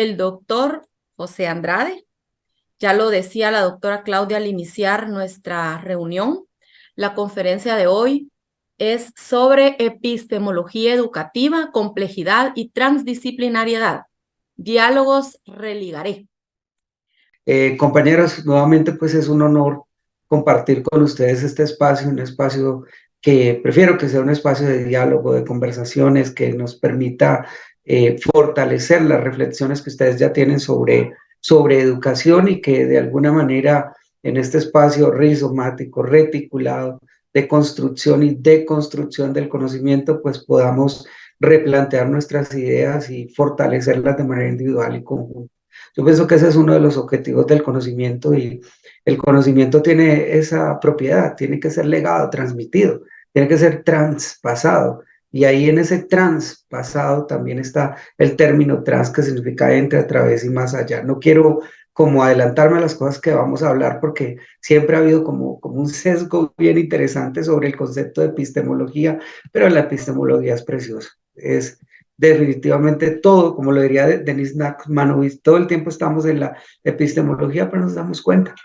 el doctor José Andrade. Ya lo decía la doctora Claudia al iniciar nuestra reunión. La conferencia de hoy es sobre epistemología educativa, complejidad y transdisciplinariedad. Diálogos religaré. Compañeros, nuevamente pues es un honor compartir con ustedes este espacio, un espacio que prefiero que sea un espacio de diálogo, de conversaciones, que nos permita fortalecer las reflexiones que ustedes ya tienen sobre educación y que de alguna manera en este espacio rizomático, reticulado, de construcción y deconstrucción del conocimiento, pues podamos replantear nuestras ideas y fortalecerlas de manera individual y conjunta. Yo pienso que ese es uno de los objetivos del conocimiento y el conocimiento tiene esa propiedad, tiene que ser legado, transmitido, tiene que ser traspasado. Y ahí en ese traspasado también está el término trans que significa entre, a través y más allá. No quiero como adelantarme a las cosas que vamos a hablar porque siempre ha habido como un sesgo bien interesante sobre el concepto de epistemología, pero la epistemología es preciosa. Es definitivamente todo, como lo diría Denis Nachmanovic, todo el tiempo estamos en la epistemología, pero nos damos cuenta.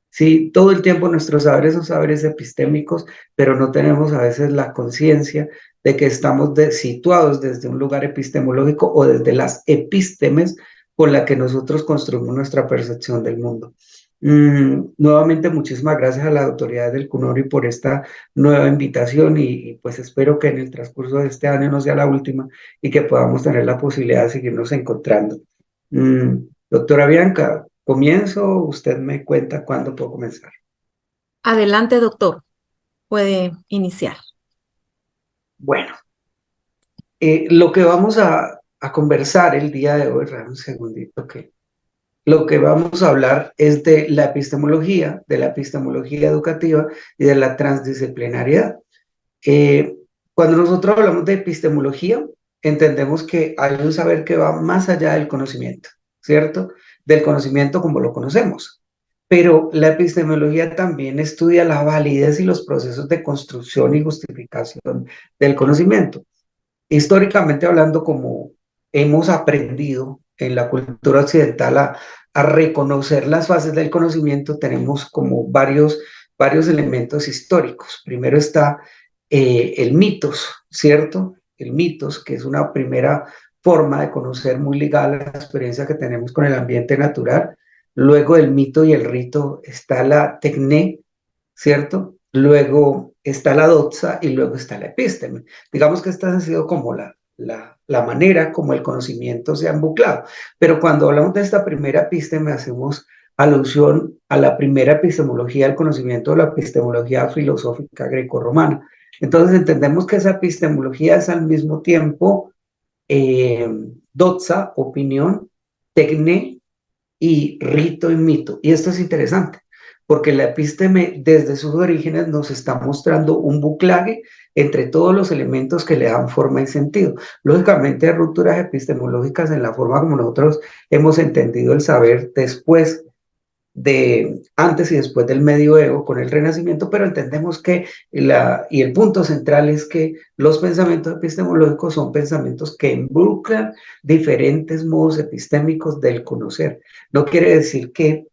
Sí, todo el tiempo nuestros saberes son saberes epistémicos, pero no tenemos a veces la conciencia de que estamos situados desde un lugar epistemológico o desde las epístemes con la que nosotros construimos nuestra percepción del mundo. Nuevamente, muchísimas gracias a las autoridades del CUNORI por esta nueva invitación y pues espero que en el transcurso de este año no sea la última y que podamos tener la posibilidad de seguirnos encontrando. Doctora Bianca, comienzo, usted me cuenta cuándo puedo comenzar. Adelante, doctor. Puede iniciar. Bueno, lo que vamos a conversar el día de hoy, un segundito, que lo que vamos a hablar es de la epistemología educativa y de la transdisciplinariedad. Eh, Cuando nosotros hablamos de epistemología, entendemos que hay un saber que va más allá del conocimiento, ¿cierto? Del conocimiento como lo conocemos. Pero la epistemología también estudia la validez y los procesos de construcción y justificación del conocimiento. Históricamente hablando, como hemos aprendido en la cultura occidental a reconocer las fases del conocimiento, tenemos como varios elementos históricos. Primero está el mitos, ¿cierto? El mitos, que es una primera forma de conocer muy ligada a la experiencia que tenemos con el ambiente natural. Luego del mito y el rito está la tecné, ¿cierto? Luego está la doxa y luego está la epísteme. Digamos que esta ha sido como la manera como el conocimiento se ha embuclado. Pero cuando hablamos de esta primera epísteme, hacemos alusión a la primera epistemología del conocimiento, la epistemología filosófica grecorromana. Entonces entendemos que esa epistemología es al mismo tiempo eh, doxa, opinión, tecne y rito y mito. Y esto es interesante, porque la epísteme desde sus orígenes nos está mostrando un buclaje entre todos los elementos que le dan forma y sentido. Lógicamente hay rupturas epistemológicas en la forma como nosotros hemos entendido el saber después de antes y después del medioevo con el Renacimiento, pero entendemos que y el punto central es que los pensamientos epistemológicos son pensamientos que involucran diferentes modos epistémicos del conocer. No quiere decir que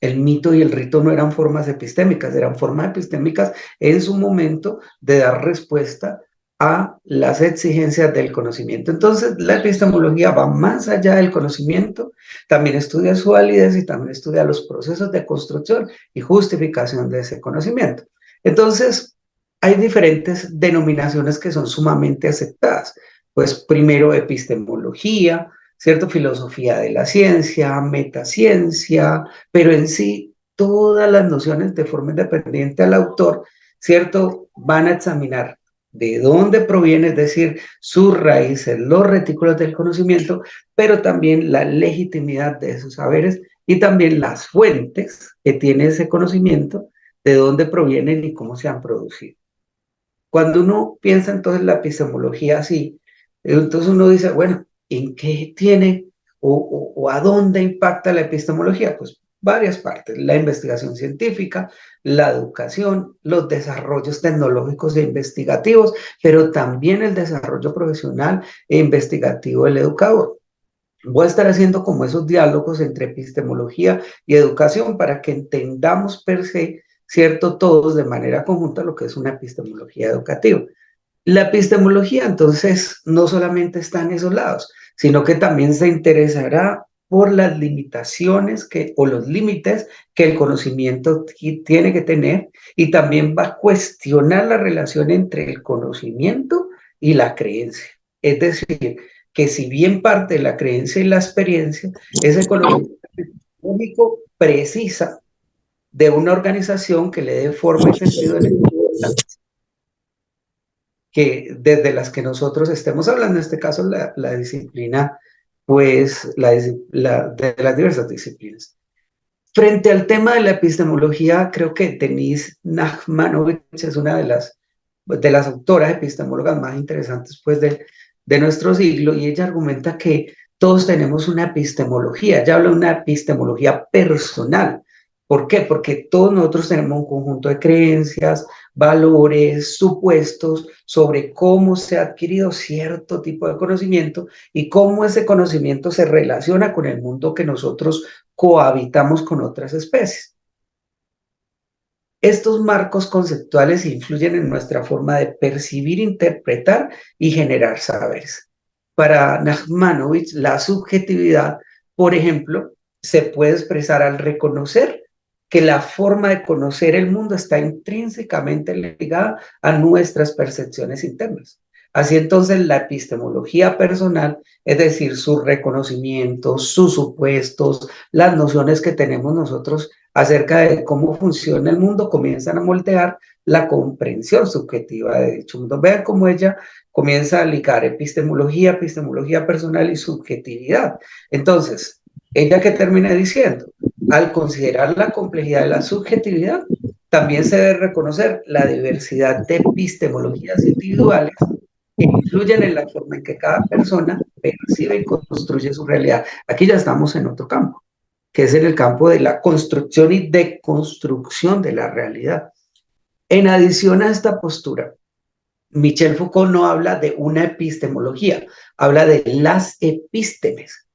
el mito y el rito no eran formas epistémicas, eran formas epistémicas en su momento de dar respuesta a las exigencias del conocimiento. Entonces, la epistemología va más allá del conocimiento, también estudia su validez y también estudia los procesos de construcción y justificación de ese conocimiento. Entonces, hay diferentes denominaciones que son sumamente aceptadas. Pues primero epistemología, ¿cierto? Filosofía de la ciencia, metaciencia, pero en sí todas las nociones de forma independiente al autor, ¿cierto? Van a examinar de dónde proviene, es decir, sus raíces, los retículos del conocimiento, pero también la legitimidad de esos saberes y también las fuentes que tiene ese conocimiento, de dónde provienen y cómo se han producido. Cuando uno piensa entonces en la epistemología así, entonces uno dice, bueno, ¿en qué tiene o a dónde impacta la epistemología? Pues varias partes, la investigación científica, la educación, los desarrollos tecnológicos e investigativos, pero también el desarrollo profesional e investigativo del educador. Voy a estar haciendo como esos diálogos entre epistemología y educación para que entendamos per se, ¿cierto? Todos de manera conjunta lo que es una epistemología educativa. La epistemología, entonces, no solamente está en esos lados, sino que también se interesará por las limitaciones o los límites que el conocimiento tiene que tener y también va a cuestionar la relación entre el conocimiento y la creencia. Es decir, que si bien parte de la creencia y la experiencia, ese conocimiento único precisa de una organización que le dé forma y sentido en el que desde las que nosotros estemos hablando, en este caso la disciplina, pues de las diversas disciplinas. Frente al tema de la epistemología, creo que Denise Nachmanovich es una de las autoras epistemólogas más interesantes pues, de nuestro siglo, y ella argumenta que todos tenemos una epistemología. Ella habla de una epistemología personal. ¿Por qué? Porque todos nosotros tenemos un conjunto de creencias, valores, supuestos sobre cómo se ha adquirido cierto tipo de conocimiento y cómo ese conocimiento se relaciona con el mundo que nosotros cohabitamos con otras especies. Estos marcos conceptuales influyen en nuestra forma de percibir, interpretar y generar saberes. Para Nachmanovich, la subjetividad, por ejemplo, se puede expresar al reconocer que la forma de conocer el mundo está intrínsecamente ligada a nuestras percepciones internas. Así entonces la epistemología personal, es decir, sus reconocimientos, sus supuestos, las nociones que tenemos nosotros acerca de cómo funciona el mundo, comienzan a moldear la comprensión subjetiva de dicho mundo. Vean cómo ella comienza a ligar epistemología, epistemología personal y subjetividad. Entonces, ella que termina diciendo, al considerar la complejidad de la subjetividad, también se debe reconocer la diversidad de epistemologías individuales que influyen en la forma en que cada persona percibe y construye su realidad. Aquí ya estamos en otro campo, que es en el campo de la construcción y deconstrucción de la realidad. En adición a esta postura, Michel Foucault no habla de una epistemología, habla de las epístemes.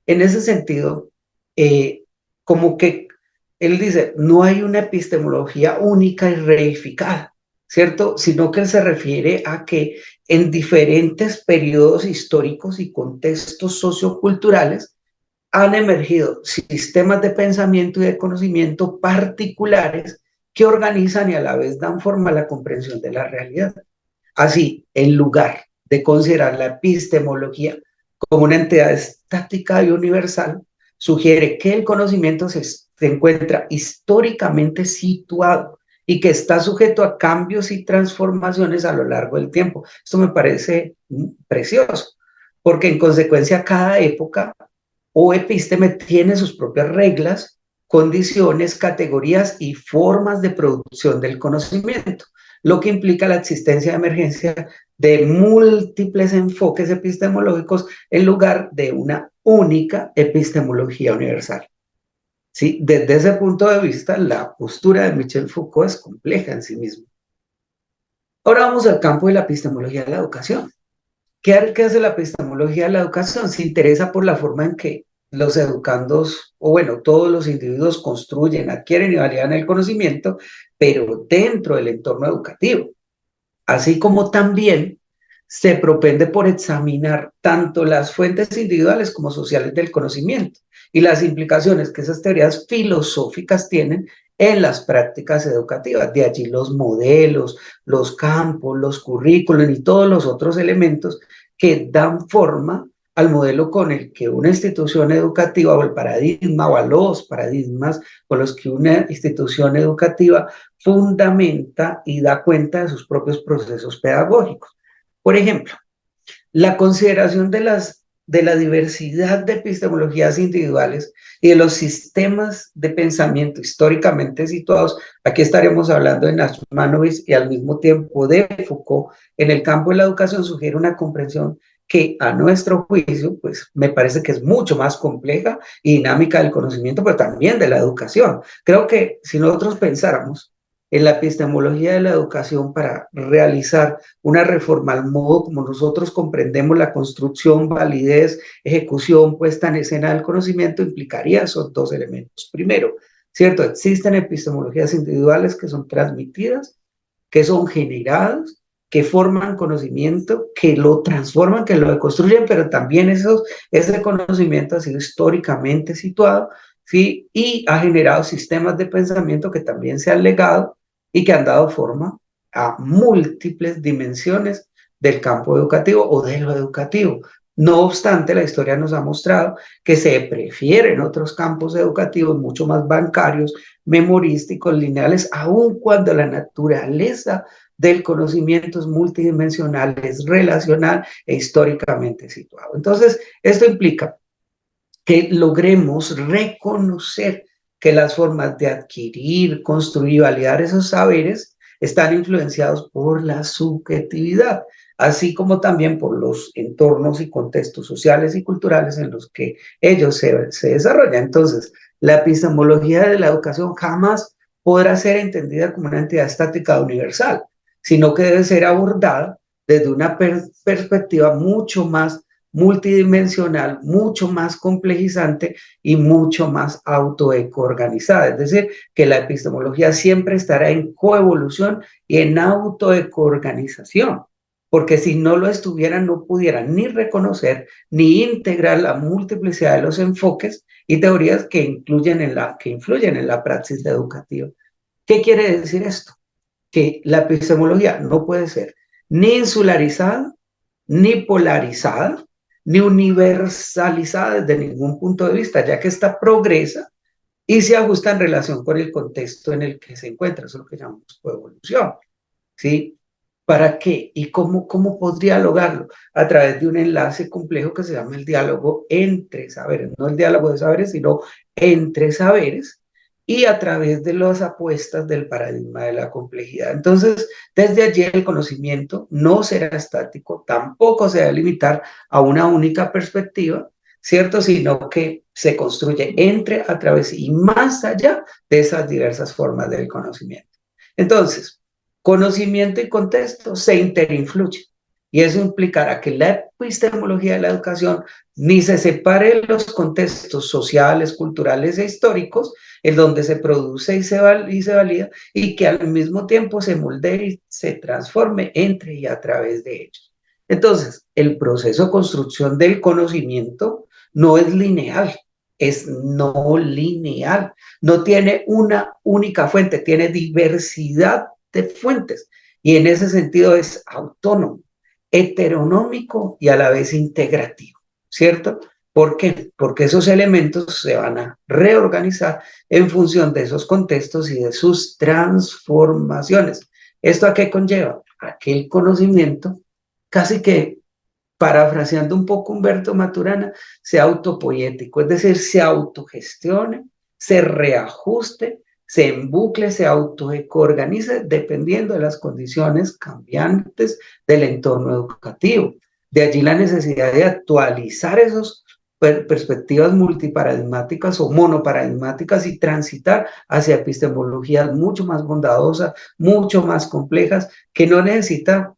En ese sentido, como que él dice, no hay una epistemología única y reificada, ¿cierto? Sino que él se refiere a que en diferentes periodos históricos y contextos socioculturales han emergido sistemas de pensamiento y de conocimiento particulares que organizan y a la vez dan forma a la comprensión de la realidad. Así, en lugar de considerar la epistemología como una entidad estática y universal, sugiere que el conocimiento se encuentra históricamente situado y que está sujeto a cambios y transformaciones a lo largo del tiempo. Esto me parece precioso, porque en consecuencia cada época o epísteme tiene sus propias reglas, condiciones, categorías y formas de producción del conocimiento, lo que implica la existencia de emergencia de múltiples enfoques epistemológicos en lugar de una única epistemología universal. ¿Sí? Desde ese punto de vista, la postura de Michel Foucault es compleja en sí misma. Ahora vamos al campo de la epistemología de la educación. ¿Qué hace la epistemología de la educación? Se interesa por la forma en que los educandos, o bueno, todos los individuos construyen, adquieren y validan el conocimiento, pero dentro del entorno educativo. Así como también se propende por examinar tanto las fuentes individuales como sociales del conocimiento y las implicaciones que esas teorías filosóficas tienen en las prácticas educativas. De allí los modelos, los campos, los currículos y todos los otros elementos que dan forma al modelo con el que una institución educativa o el paradigma o a los paradigmas con los que una institución educativa fundamenta y da cuenta de sus propios procesos pedagógicos. Por ejemplo, la consideración de la diversidad de epistemologías individuales y de los sistemas de pensamiento históricamente situados, aquí estaremos hablando de Nachmanovich y al mismo tiempo de Foucault, en el campo de la educación sugiere una comprensión que a nuestro juicio, pues me parece que es mucho más compleja y dinámica del conocimiento, pero también de la educación. Creo que si nosotros pensáramos en la epistemología de la educación para realizar una reforma al modo como nosotros comprendemos la construcción, validez, ejecución, puesta en escena del conocimiento, implicaría esos dos elementos. Primero, ¿cierto? Existen epistemologías individuales que son transmitidas, que son generadas, que forman conocimiento, que lo transforman, que lo construyen, pero también ese conocimiento ha sido históricamente situado, ¿sí? Y ha generado sistemas de pensamiento que también se han legado y que han dado forma a múltiples dimensiones del campo educativo o de lo educativo. No obstante, la historia nos ha mostrado que se prefieren otros campos educativos mucho más bancarios, memorísticos, lineales, aun cuando la naturaleza del conocimiento es multidimensional, es relacional e históricamente situado. Entonces, esto implica que logremos reconocer que las formas de adquirir, construir y validar esos saberes están influenciados por la subjetividad, así como también por los entornos y contextos sociales y culturales en los que ellos se desarrollan. Entonces, la epistemología de la educación jamás podrá ser entendida como una entidad estática universal, sino que debe ser abordada desde una perspectiva mucho más multidimensional, mucho más complejizante y mucho más autoecoorganizada. Es decir, que la epistemología siempre estará en coevolución y en autoecoorganización, porque si no lo estuviera, no pudieran ni reconocer ni integrar la multiplicidad de los enfoques y teorías que influyen en la praxis educativa. ¿Qué quiere decir esto? Que la epistemología no puede ser ni insularizada, ni polarizada, ni universalizada desde ningún punto de vista, ya que esta progresa y se ajusta en relación con el contexto en el que se encuentra. Eso es lo que llamamos coevolución. ¿Sí? ¿Para qué? ¿Y cómo podría lograrlo? A través de un enlace complejo que se llama el diálogo entre saberes, no el diálogo de saberes, sino entre saberes, y a través de las apuestas del paradigma de la complejidad. Entonces, desde allí el conocimiento no será estático, tampoco se va a limitar a una única perspectiva, ¿cierto? Sino que se construye entre, a través y más allá de esas diversas formas del conocimiento. Entonces, conocimiento y contexto se interinfluyen. Y eso implicará que la epistemología de la educación ni se separe de los contextos sociales, culturales e históricos, en donde se produce y se valida, y que al mismo tiempo se moldee y se transforme entre y a través de ellos. Entonces, el proceso de construcción del conocimiento no es lineal, es no lineal, no tiene una única fuente, tiene diversidad de fuentes y en ese sentido es autónomo, heteronómico y a la vez integrativo, ¿cierto? ¿Por qué? Porque esos elementos se van a reorganizar en función de esos contextos y de sus transformaciones. ¿Esto a qué conlleva? A que el conocimiento, casi que parafraseando un poco Humberto Maturana, sea autopoético, es decir, se autogestione, se reajuste, se embucle, se autoorganice dependiendo de las condiciones cambiantes del entorno educativo. De allí la necesidad de actualizar esas perspectivas multiparadigmáticas o monoparadigmáticas y transitar hacia epistemologías mucho más bondadosas, mucho más complejas, que no necesitan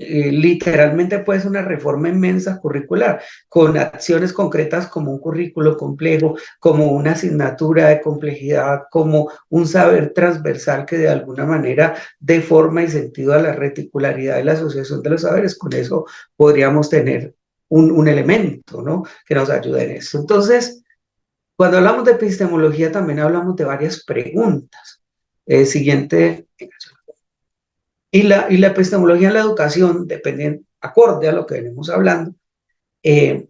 literalmente puede ser una reforma inmensa curricular, con acciones concretas como un currículo complejo, como una asignatura de complejidad, como un saber transversal que de alguna manera dé forma y sentido a la reticularidad y la asociación de los saberes. Con eso podríamos tener un elemento, ¿no?, que nos ayude en eso. Entonces, cuando hablamos de epistemología también hablamos de varias preguntas. Siguiente. Y la epistemología en la educación, dependiendo, acorde a lo que venimos hablando, eh,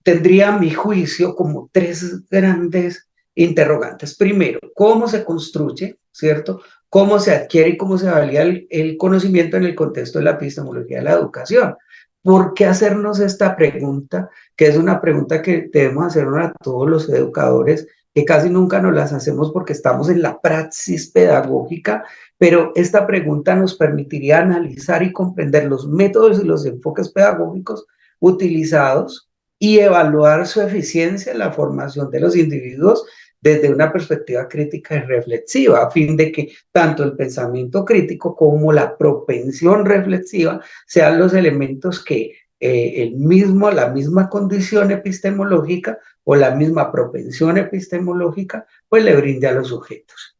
tendría, a mi juicio, como tres grandes interrogantes. Primero, ¿cómo se construye, cierto? ¿Cómo se adquiere y cómo se valida el conocimiento en el contexto de la epistemología de la educación? ¿Por qué hacernos esta pregunta? Que es una pregunta que debemos hacernos a todos los educadores, que casi nunca nos las hacemos porque estamos en la praxis pedagógica, pero esta pregunta nos permitiría analizar y comprender los métodos y los enfoques pedagógicos utilizados y evaluar su eficiencia en la formación de los individuos desde una perspectiva crítica y reflexiva, a fin de que tanto el pensamiento crítico como la propensión reflexiva sean los elementos que la misma condición epistemológica o la misma propensión epistemológica, pues le brinde a los sujetos.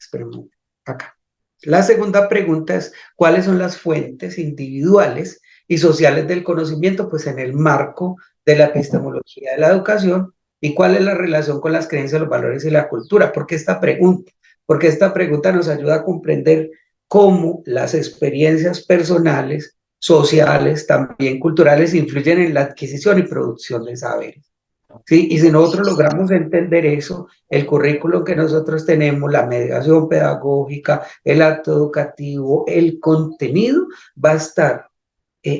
Espérame, acá. La segunda pregunta es, ¿cuáles son las fuentes individuales y sociales del conocimiento? Pues en el marco de la epistemología de la educación, y cuál es la relación con las creencias, los valores y la cultura. ¿Por qué esta pregunta? Porque esta pregunta nos ayuda a comprender cómo las experiencias personales, sociales, también culturales, influyen en la adquisición y producción de saberes. ¿Sí? Y si nosotros logramos entender eso, el currículo que nosotros tenemos, la mediación pedagógica, el acto educativo, el contenido, va a estar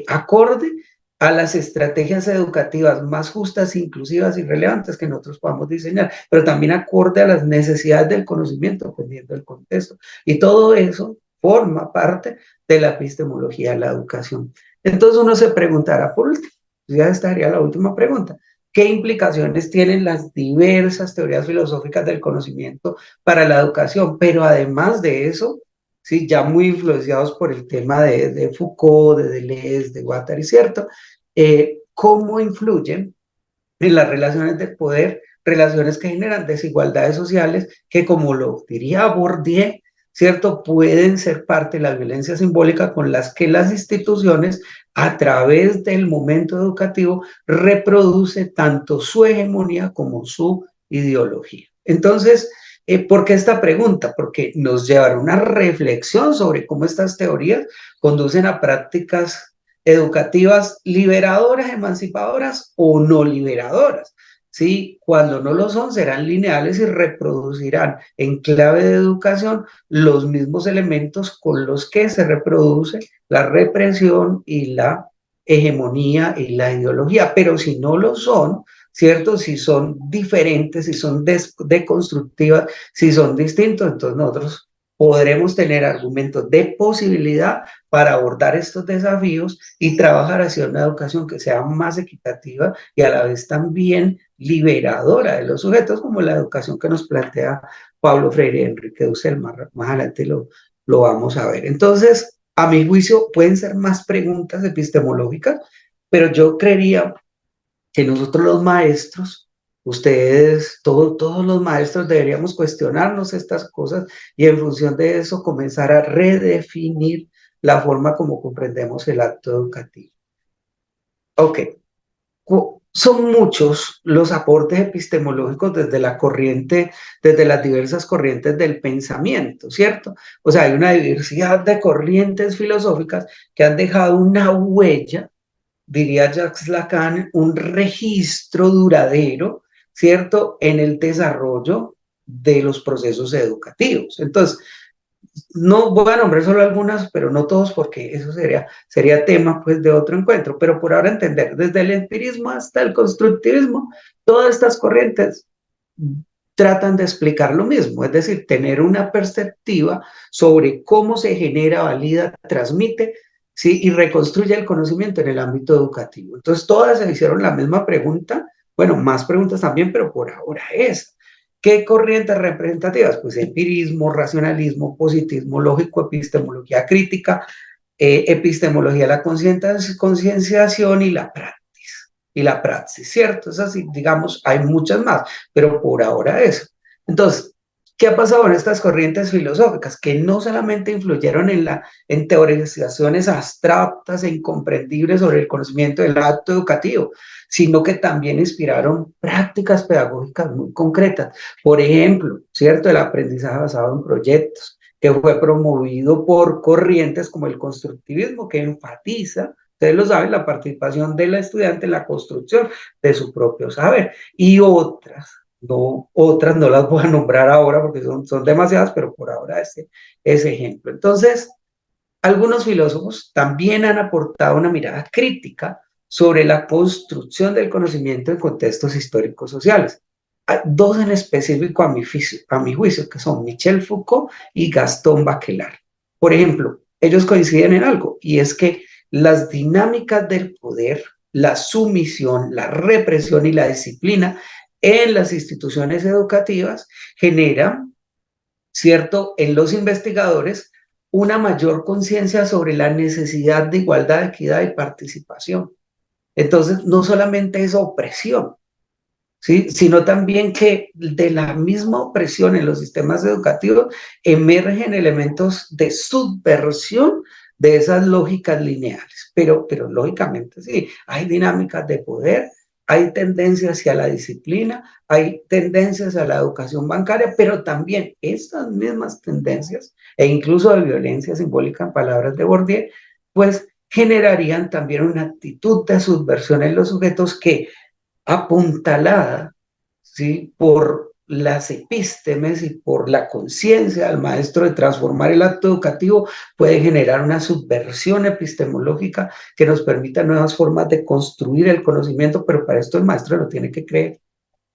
acorde a las estrategias educativas más justas, inclusivas y relevantes que nosotros podamos diseñar, pero también acorde a las necesidades del conocimiento, dependiendo del contexto. Y todo eso forma parte de la epistemología de la educación. Entonces uno se preguntará, por último, ya estaría la última pregunta, ¿qué implicaciones tienen las diversas teorías filosóficas del conocimiento para la educación? Pero además de eso, sí, ya muy influenciados por el tema de Foucault, de Deleuze, de Guattari, ¿cierto? ¿Cómo influyen en las relaciones de poder, relaciones que generan desigualdades sociales que, como lo diría Bourdieu, ¿cierto? Pueden ser parte de la violencia simbólica con las que las instituciones, a través del momento educativo, reproduce tanto su hegemonía como su ideología. Entonces, ¿por qué esta pregunta? Porque nos llevará a una reflexión sobre cómo estas teorías conducen a prácticas educativas liberadoras, emancipadoras o no liberadoras. ¿Sí? Cuando no lo son, serán lineales y reproducirán en clave de educación los mismos elementos con los que se reproduce la represión y la hegemonía y la ideología. Pero si no lo son, ¿cierto? Si son diferentes, si son deconstructivas, si son distintos, entonces nosotros podremos tener argumentos de posibilidad para abordar estos desafíos y trabajar hacia una educación que sea más equitativa y a la vez también liberadora de los sujetos, como la educación que nos plantea Pablo Freire y Enrique Dussel. Más adelante lo vamos a ver. Entonces, a mi juicio, pueden ser más preguntas epistemológicas, pero yo creería que nosotros los maestros, ustedes, todos los maestros deberíamos cuestionarnos estas cosas y en función de eso comenzar a redefinir la forma como comprendemos el acto educativo. Ok, son muchos los aportes epistemológicos desde la corriente, desde las diversas corrientes del pensamiento, ¿cierto? O sea, hay una diversidad de corrientes filosóficas que han dejado una huella, diría Jacques Lacan, un registro duradero, ¿cierto?, en el desarrollo de los procesos educativos. Entonces, no voy a nombrar solo algunas, pero no todos, porque eso sería tema pues de otro encuentro, pero por ahora entender, desde el empirismo hasta el constructivismo, todas estas corrientes tratan de explicar lo mismo, es decir, tener una perspectiva sobre cómo se genera, valida, transmite, ¿sí? Y reconstruye el conocimiento en el ámbito educativo. Entonces, todas se hicieron la misma pregunta, bueno, más preguntas también, pero por ahora es, ¿qué corrientes representativas? Pues empirismo, racionalismo, positivismo lógico, epistemología crítica, epistemología de la concienciación y la praxis, ¿cierto? Es así, digamos, hay muchas más, pero por ahora eso. Entonces, ¿qué ha pasado en estas corrientes filosóficas? Que no solamente influyeron en teorizaciones abstractas e incomprendibles sobre el conocimiento del acto educativo, sino que también inspiraron prácticas pedagógicas muy concretas. Por ejemplo, ¿cierto? El aprendizaje basado en proyectos, que fue promovido por corrientes como el constructivismo, que enfatiza, ustedes lo saben, la participación del estudiante en la construcción de su propio saber, y otras no las voy a nombrar ahora porque son demasiadas, pero por ahora ese ejemplo. Entonces, algunos filósofos también han aportado una mirada crítica sobre la construcción del conocimiento en contextos históricos sociales. Hay dos en específico a mi juicio, que son Michel Foucault y Gastón Bachelard. Por ejemplo, ellos coinciden en algo, y es que las dinámicas del poder, la sumisión, la represión y la disciplina en las instituciones educativas genera, ¿cierto?, en los investigadores una mayor conciencia sobre la necesidad de igualdad, equidad y participación. Entonces, no solamente es opresión, ¿sí?, sino también que de la misma opresión en los sistemas educativos emergen elementos de subversión de esas lógicas lineales. Pero lógicamente sí, hay dinámicas de poder, hay tendencias hacia la disciplina, hay tendencias a la educación bancaria, pero también esas mismas tendencias, e incluso de violencia simbólica en palabras de Bourdieu, pues generarían también una actitud de subversión en los sujetos que, apuntalada, ¿sí?, por las epístemes y por la conciencia del maestro de transformar el acto educativo, puede generar una subversión epistemológica que nos permita nuevas formas de construir el conocimiento, pero para esto el maestro lo tiene que creer,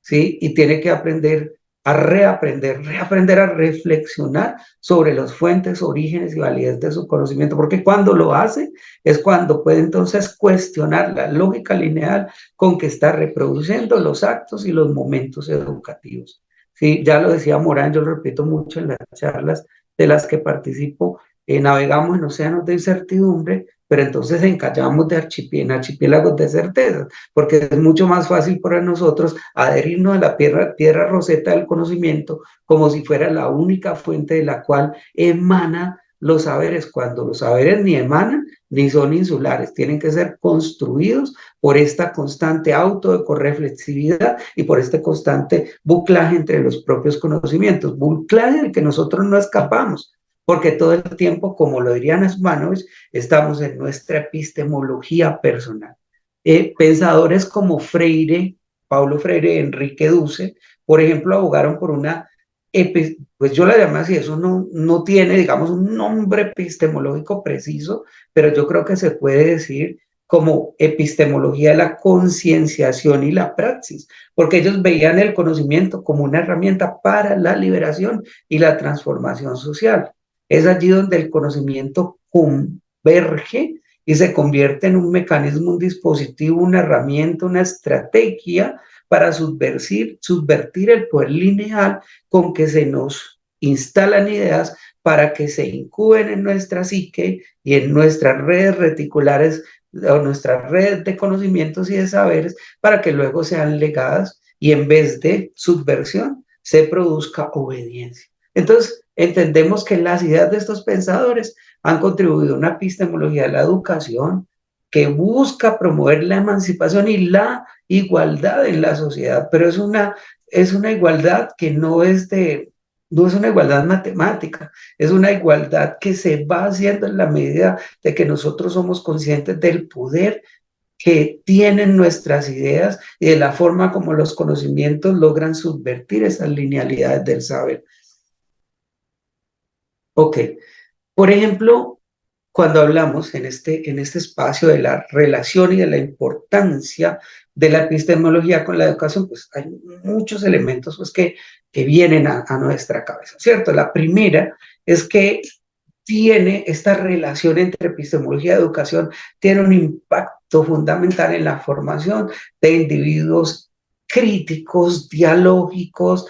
¿sí? Y tiene que aprender a reaprender a reflexionar sobre las fuentes, orígenes y validez de su conocimiento, porque cuando lo hace es cuando puede entonces cuestionar la lógica lineal con que está reproduciendo los actos y los momentos educativos. Sí, ya lo decía Morán, yo lo repito mucho en las charlas de las que participo, navegamos en océanos de incertidumbre, pero entonces encallamos en archipiélagos de certezas, porque es mucho más fácil para nosotros adherirnos a la piedra roseta del conocimiento como si fuera la única fuente de la cual emana los saberes, cuando los saberes ni emanan ni son insulares, tienen que ser construidos por esta constante autoecorreflexividad y por este constante buclaje entre los propios conocimientos, buclaje del que nosotros no escapamos, porque todo el tiempo, como lo diría Nasmanovich, estamos en nuestra epistemología personal. Pensadores como Freire, Paulo Freire, Enrique Duce, por ejemplo, abogaron por una, pues yo la llamo así, eso no tiene, digamos, un nombre epistemológico preciso, pero yo creo que se puede decir como epistemología de la concienciación y la praxis, porque ellos veían el conocimiento como una herramienta para la liberación y la transformación social. Es allí donde el conocimiento converge y se convierte en un mecanismo, un dispositivo, una herramienta, una estrategia para subvertir el poder lineal con que se nos instalan ideas para que se incuben en nuestra psique y en nuestras redes reticulares o nuestras redes de conocimientos y de saberes para que luego sean legadas y en vez de subversión se produzca obediencia. Entonces, entendemos que las ideas de estos pensadores han contribuido a una epistemología de la educación que busca promover la emancipación y la igualdad en la sociedad, pero es una igualdad que no es una igualdad matemática, es una igualdad que se va haciendo en la medida de que nosotros somos conscientes del poder que tienen nuestras ideas y de la forma como los conocimientos logran subvertir esas linealidades del saber. Ok, por ejemplo, cuando hablamos en este espacio de la relación y de la importancia de la epistemología con la educación, pues hay muchos elementos pues, que vienen a nuestra cabeza, ¿cierto? La primera es que tiene esta relación entre epistemología y educación, tiene un impacto fundamental en la formación de individuos críticos, dialógicos,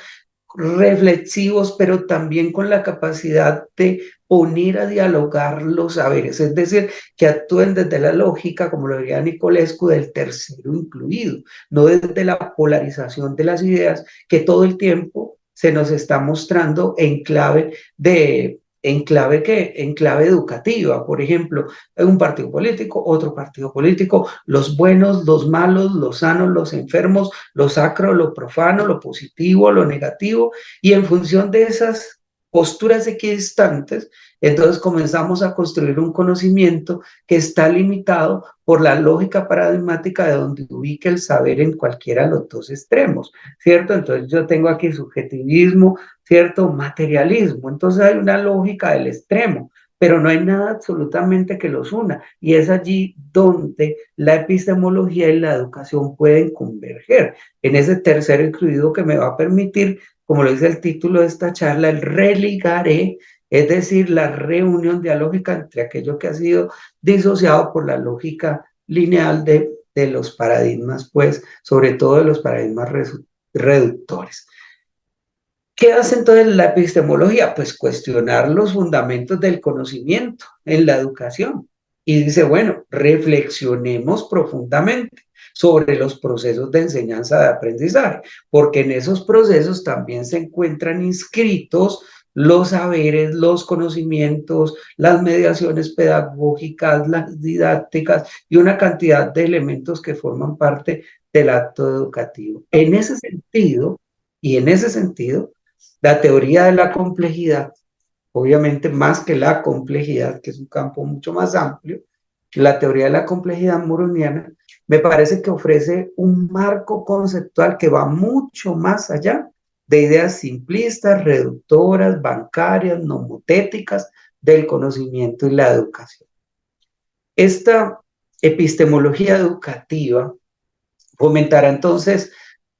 reflexivos, pero también con la capacidad de poner a dialogar los saberes, es decir, que actúen desde la lógica, como lo diría Nicolescu, del tercero incluido, no desde la polarización de las ideas que todo el tiempo se nos está mostrando en clave educativa, por ejemplo, un partido político, otro partido político, los buenos, los malos, los sanos, los enfermos, lo sacro, lo profano, lo positivo, lo negativo, y en función de esas posturas equidistantes, entonces comenzamos a construir un conocimiento que está limitado por la lógica paradigmática de donde ubica el saber en cualquiera de los dos extremos, ¿cierto? Entonces yo tengo aquí subjetivismo, ¿cierto? Materialismo. Entonces hay una lógica del extremo, pero no hay nada absolutamente que los una. Y es allí donde la epistemología y la educación pueden converger, en ese tercero incluido que me va a permitir, como lo dice el título de esta charla, el religaré, es decir, la reunión dialógica entre aquello que ha sido disociado por la lógica lineal de de los paradigmas, pues, sobre todo de los paradigmas reductores. ¿Qué hace entonces la epistemología? Pues cuestionar los fundamentos del conocimiento en la educación. Y dice, bueno, reflexionemos profundamente sobre los procesos de enseñanza de aprendizaje, porque en esos procesos también se encuentran inscritos los saberes, los conocimientos, las mediaciones pedagógicas, las didácticas y una cantidad de elementos que forman parte del acto educativo. En ese sentido, la teoría de la complejidad, obviamente más que la complejidad, que es un campo mucho más amplio, la teoría de la complejidad moroniana me parece que ofrece un marco conceptual que va mucho más allá de ideas simplistas, reductoras, bancarias, nomotéticas del conocimiento y la educación. Esta epistemología educativa fomentará entonces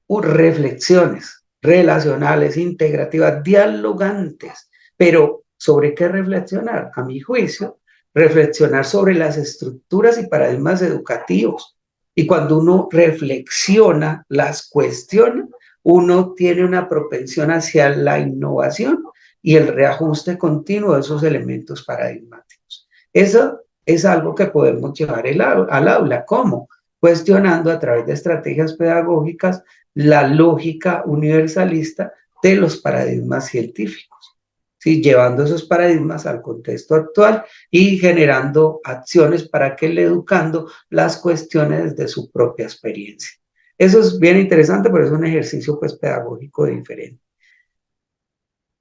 reflexiones relacionales, integrativas, dialogantes, pero ¿sobre qué reflexionar? A mi juicio, reflexionar sobre las estructuras y paradigmas educativos. Y cuando uno reflexiona, las cuestiona, uno tiene una propensión hacia la innovación y el reajuste continuo de esos elementos paradigmáticos. Eso es algo que podemos llevar al aula. ¿Cómo? Cuestionando a través de estrategias pedagógicas la lógica universalista de los paradigmas científicos, ¿sí? Llevando esos paradigmas al contexto actual y generando acciones para que el educando las cuestione desde su propia experiencia. Eso es bien interesante, pero es un ejercicio pues pedagógico diferente.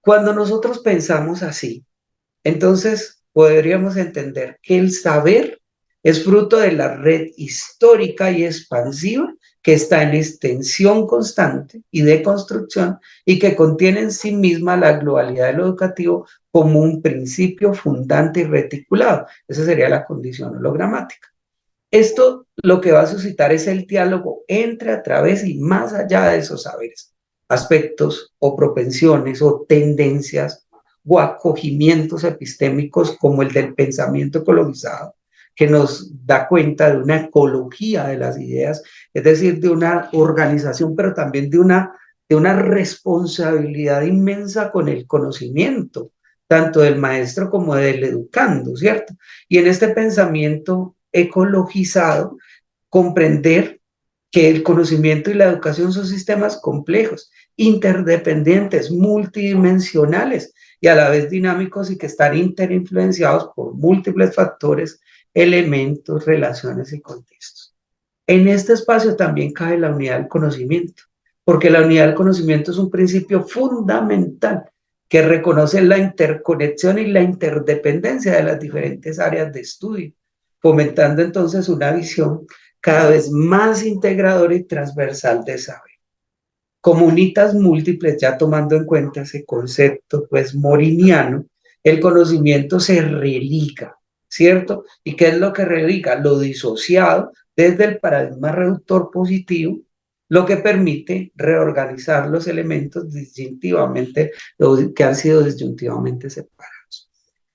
Cuando nosotros pensamos así, entonces podríamos entender que el saber es fruto de la red histórica y expansiva que está en extensión constante y de construcción y que contiene en sí misma la globalidad de lo educativo como un principio fundante y reticulado. Esa sería la condición hologramática. Esto lo que va a suscitar es el diálogo entre, a través y más allá de esos saberes, aspectos o propensiones o tendencias o acogimientos epistémicos como el del pensamiento ecologizado, que nos da cuenta de una ecología de las ideas, es decir, de una organización, pero también de una responsabilidad inmensa con el conocimiento, tanto del maestro como del educando, ¿cierto? Y en este pensamiento ecologizado, comprender que el conocimiento y la educación son sistemas complejos, interdependientes, multidimensionales y a la vez dinámicos y que están interinfluenciados por múltiples factores, elementos, relaciones y contextos. En este espacio también cabe la unidad del conocimiento, porque la unidad del conocimiento es un principio fundamental que reconoce la interconexión y la interdependencia de las diferentes áreas de estudio, fomentando entonces una visión cada vez más integradora y transversal de saber. Comunitas múltiples, ya tomando en cuenta ese concepto pues moriniano, el conocimiento se religa, ¿cierto? ¿Y qué es lo que religa? Lo disociado desde el paradigma reductor positivo, lo que permite reorganizar los elementos distintivamente, que han sido disyuntivamente separados.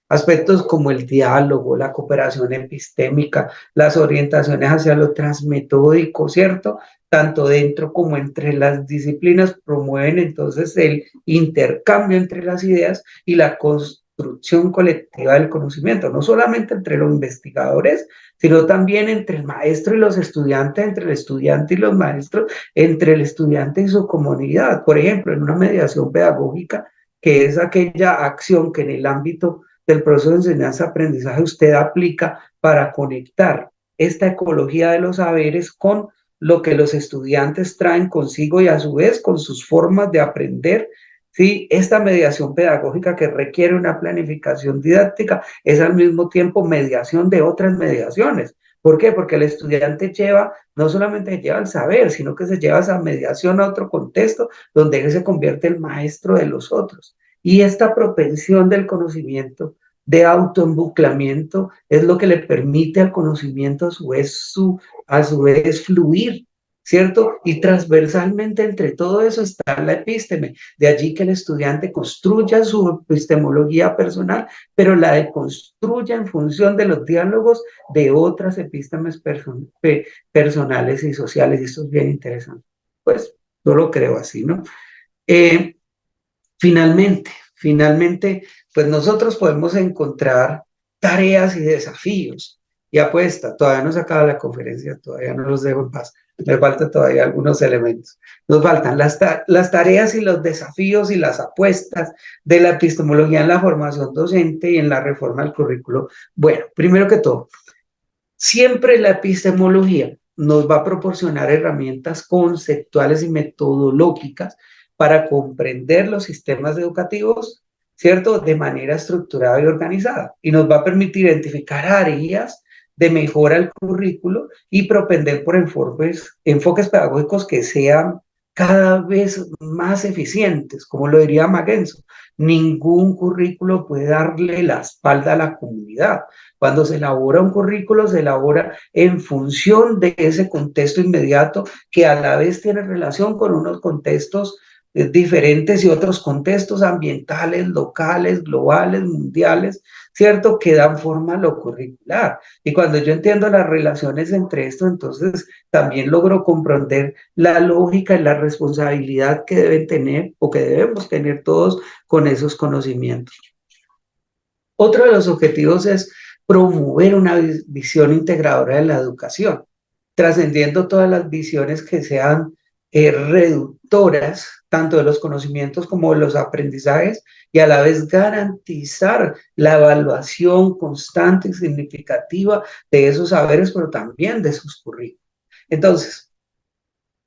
Aspectos como el diálogo, la cooperación epistémica, las orientaciones hacia lo transmetódico, ¿cierto? Tanto dentro como entre las disciplinas promueven entonces el intercambio entre las ideas y la construcción colectiva del conocimiento, no solamente entre los investigadores, sino también entre el maestro y los estudiantes, entre el estudiante y los maestros, entre el estudiante y su comunidad. Por ejemplo, en una mediación pedagógica, que es aquella acción que en el ámbito del proceso de enseñanza-aprendizaje usted aplica para conectar esta ecología de los saberes con lo que los estudiantes traen consigo y a su vez con sus formas de aprender. ¿Sí? Esta mediación pedagógica que requiere una planificación didáctica es al mismo tiempo mediación de otras mediaciones. ¿Por qué? Porque el estudiante lleva, no solamente lleva el saber, sino que se lleva esa mediación a otro contexto donde él se convierte el maestro de los otros. Y esta propensión del conocimiento, de autoembuclamiento, es lo que le permite al conocimiento a su vez fluir ¿cierto? Y transversalmente entre todo eso está la epísteme. De allí que el estudiante construya su epistemología personal, pero la deconstruya en función de los diálogos de otras epístemes personales y sociales. Y esto es bien interesante. Pues yo lo creo así, ¿no? Eh, finalmente, pues nosotros podemos encontrar tareas y desafíos. Y apuesta, todavía no se acaba la conferencia, todavía no los dejo en paz. Me faltan todavía algunos elementos. Nos faltan las tareas y los desafíos y las apuestas de la epistemología en la formación docente y en la reforma del currículo. Bueno, primero que todo, siempre la epistemología nos va a proporcionar herramientas conceptuales y metodológicas para comprender los sistemas educativos, ¿cierto? De manera estructurada y organizada. Y nos va a permitir identificar áreas de mejora al currículo y propender por enfoques pedagógicos que sean cada vez más eficientes, como lo diría Magenzo. Ningún currículo puede darle la espalda a la comunidad. Cuando se elabora un currículo, se elabora en función de ese contexto inmediato que a la vez tiene relación con unos contextos diferentes y otros contextos ambientales, locales, globales, mundiales, ¿cierto? Que dan forma a lo curricular. Y cuando yo entiendo las relaciones entre esto, entonces también logro comprender la lógica y la responsabilidad que deben tener o que debemos tener todos con esos conocimientos. Otro de los objetivos es promover una visión integradora de la educación, trascendiendo todas las visiones que sean reductoras, tanto de los conocimientos como de los aprendizajes, y a la vez garantizar la evaluación constante y significativa de esos saberes, pero también de sus currículos. Entonces,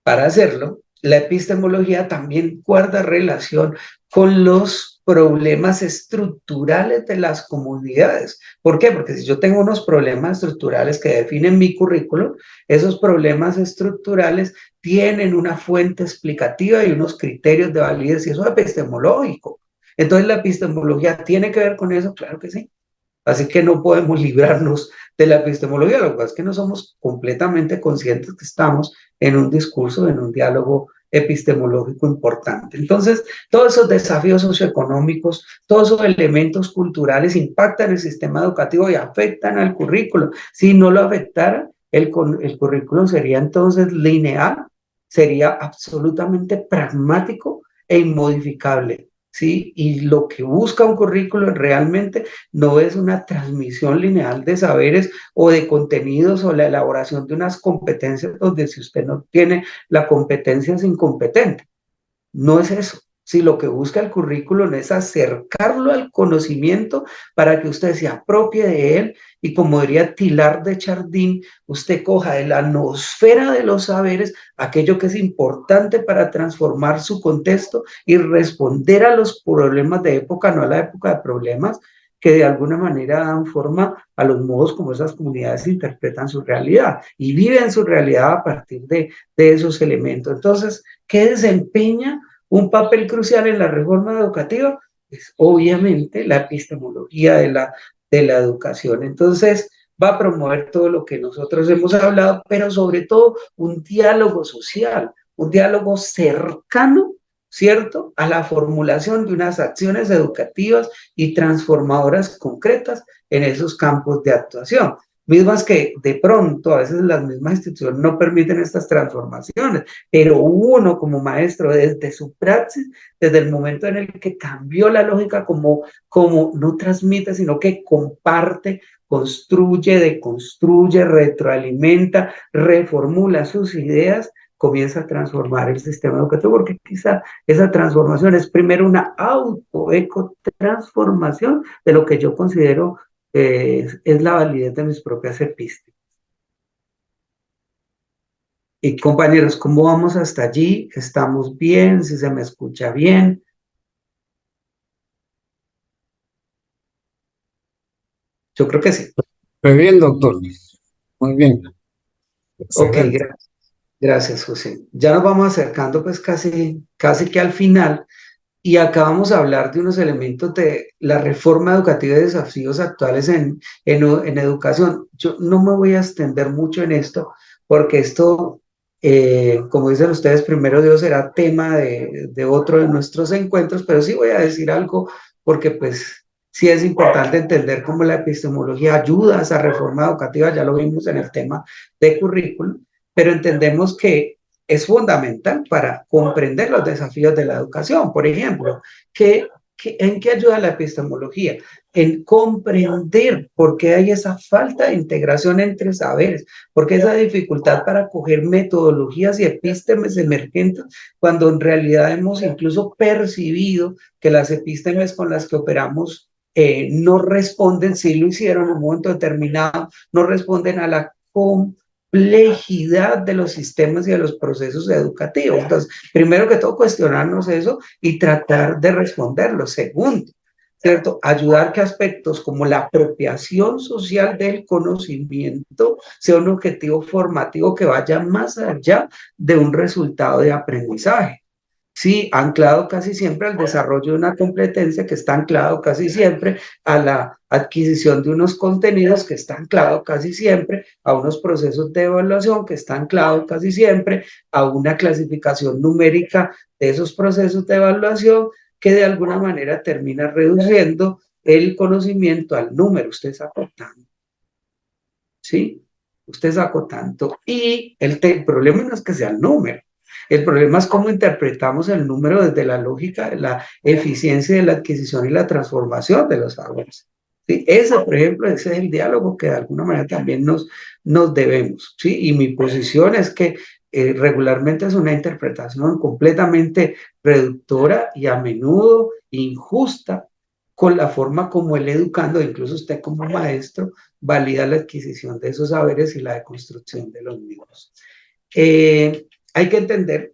para hacerlo, la epistemología también guarda relación con los problemas estructurales de las comunidades. ¿Por qué? Porque si yo tengo unos problemas estructurales que definen mi currículo, esos problemas estructurales tienen una fuente explicativa y unos criterios de validez, y eso es epistemológico. Entonces, ¿la epistemología tiene que ver con eso? Claro que sí. Así que no podemos librarnos de la epistemología, lo que pasa es que no somos completamente conscientes que estamos en un discurso, en un diálogo epistemológico importante. Entonces, todos esos desafíos socioeconómicos, todos esos elementos culturales impactan el sistema educativo y afectan al currículo. Si no lo afectara, el currículo sería entonces lineal, sería absolutamente pragmático e inmodificable. ¿Sí? Y lo que busca un currículo realmente no es una transmisión lineal de saberes o de contenidos o la elaboración de unas competencias donde si usted no tiene la competencia es incompetente. No es eso. Si lo que busca el currículum es acercarlo al conocimiento para que usted se apropie de él y, como diría Tilar de Chardin, usted coja de la nosfera de los saberes aquello que es importante para transformar su contexto y responder a los problemas de época, no a la época de problemas, que de alguna manera dan forma a los modos como esas comunidades interpretan su realidad y viven su realidad a partir de esos elementos. Entonces, ¿qué desempeña un papel crucial en la reforma educativa? Es obviamente la epistemología de la educación. Entonces, va a promover todo lo que nosotros hemos hablado, pero sobre todo un diálogo social, un diálogo cercano, ¿cierto?, a la formulación de unas acciones educativas y transformadoras concretas en esos campos de actuación. Mismas que de pronto a veces las mismas instituciones no permiten estas transformaciones, pero uno como maestro desde su praxis, desde el momento en el que cambió la lógica como no transmite, sino que comparte, construye, deconstruye, retroalimenta, reformula sus ideas, comienza a transformar el sistema educativo, porque quizá esa transformación es primero una autoecotransformación de lo que yo considero es la validez de mis propias epístolas. Y compañeros, ¿cómo vamos hasta allí? ¿Estamos bien? ¿Si se me escucha bien? Yo creo que sí. Muy bien, doctor. Muy bien. Ok, Excelente. gracias, José. Ya nos vamos acercando pues casi que al final y acabamos de hablar de unos elementos de la reforma educativa y desafíos actuales en educación. Yo no me voy a extender mucho en esto porque esto Como dicen ustedes, primero Dios será tema de otro de nuestros encuentros, pero sí voy a decir algo porque pues sí es importante entender cómo la epistemología ayuda a esa reforma educativa, ya lo vimos en el tema de currículum, pero entendemos que es fundamental para comprender los desafíos de la educación. Por ejemplo, ¿en qué ayuda la epistemología? En comprender por qué hay esa falta de integración entre saberes, porque esa dificultad para coger metodologías y epístemes emergentes, cuando en realidad hemos incluso percibido que las epístemes con las que operamos no responden, sí lo hicieron en un momento determinado, no responden a la complejidad de los sistemas y de los procesos educativos. Entonces, primero que todo, cuestionarnos eso y tratar de responderlo. Segundo, ¿cierto? Ayudar que aspectos como la apropiación social del conocimiento sea un objetivo formativo que vaya más allá de un resultado de aprendizaje. Sí, anclado casi siempre al desarrollo de una competencia que está anclado casi siempre a la adquisición de unos contenidos, que está anclado casi siempre a unos procesos de evaluación, que está anclado casi siempre a una clasificación numérica de esos procesos de evaluación, que de alguna manera termina reduciendo el conocimiento al número. Usted sacó tanto, ¿sí? Usted sacó tanto. Y el problema no es que sea el número. El problema es cómo interpretamos el número desde la lógica de la eficiencia de la adquisición y la transformación de los saberes. ¿Sí? Ese, por ejemplo, ese es el diálogo que de alguna manera también nos debemos. ¿Sí? Y mi posición es que regularmente es una interpretación completamente reductora y a menudo injusta con la forma como el educando, incluso usted como maestro, valida la adquisición de esos saberes y la deconstrucción de los mismos. Hay que entender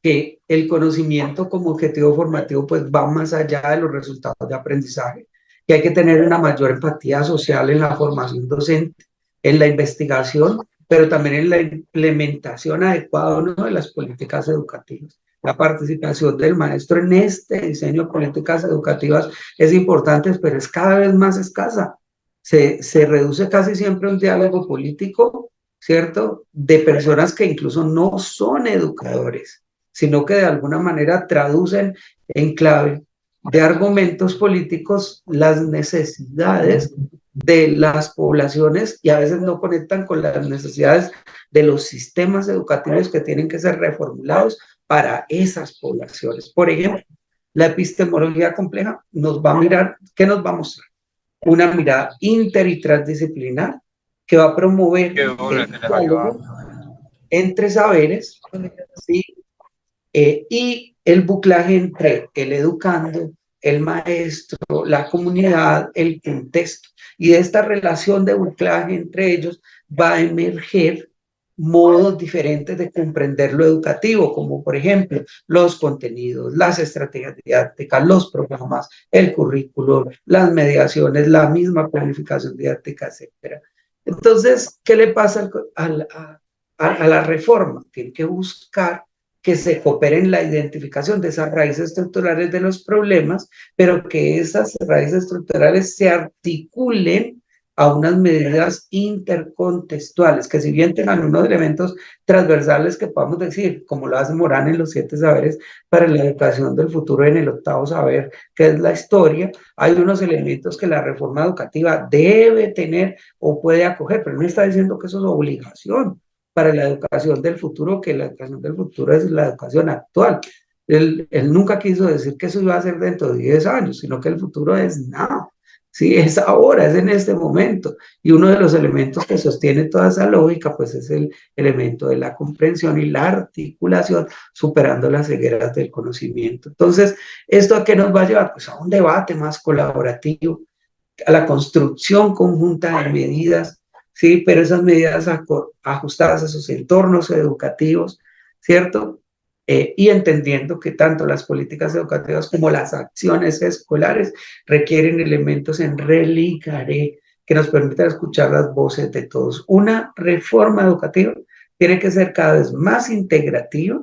que el conocimiento como objetivo formativo pues va más allá de los resultados de aprendizaje, que hay que tener una mayor empatía social en la formación docente, en la investigación, pero también en la implementación adecuada, ¿no?, de las políticas educativas. La participación del maestro en este diseño de políticas educativas es importante, pero es cada vez más escasa. Se reduce casi siempre a un diálogo político, ¿cierto?, de personas que incluso no son educadores, sino que de alguna manera traducen en clave de argumentos políticos las necesidades de las poblaciones y a veces no conectan con las necesidades de los sistemas educativos que tienen que ser reformulados para esas poblaciones. Por ejemplo, la epistemología compleja nos va a mirar, ¿qué nos va a mostrar? Una mirada inter y transdisciplinar que va a promover el diálogo entre saberes, ¿sí?, y el buclaje entre el educando, el maestro, la comunidad, el contexto. Y de esta relación de buclaje entre ellos va a emerger modos diferentes de comprender lo educativo, como por ejemplo los contenidos, las estrategias didácticas, los programas, el currículo, las mediaciones, la misma planificación didáctica, etc. Entonces, ¿qué le pasa a la reforma? Tiene que buscar que se coopere en la identificación de esas raíces estructurales de los problemas, pero que esas raíces estructurales se articulen a unas medidas intercontextuales, que si bien tengan unos elementos transversales que podamos decir, como lo hace Morán en los 7 saberes para la educación del futuro en el 8º saber, que es la historia, hay unos elementos que la reforma educativa debe tener o puede acoger, pero no está diciendo que eso es obligación para la educación del futuro, que la educación del futuro es la educación actual. Él nunca quiso decir que eso iba a ser dentro de 10 años, sino que el futuro es now. Sí, es ahora, es en este momento. Y uno de los elementos que sostiene toda esa lógica, pues es el elemento de la comprensión y la articulación, superando las cegueras del conocimiento. Entonces, ¿esto a qué nos va a llevar? Pues a un debate más colaborativo, a la construcción conjunta de medidas, ¿sí?, pero esas medidas ajustadas a sus entornos educativos, ¿cierto? Y entendiendo que tanto las políticas educativas como las acciones escolares requieren elementos en religaré que nos permitan escuchar las voces de todos. Una reforma educativa tiene que ser cada vez más integrativa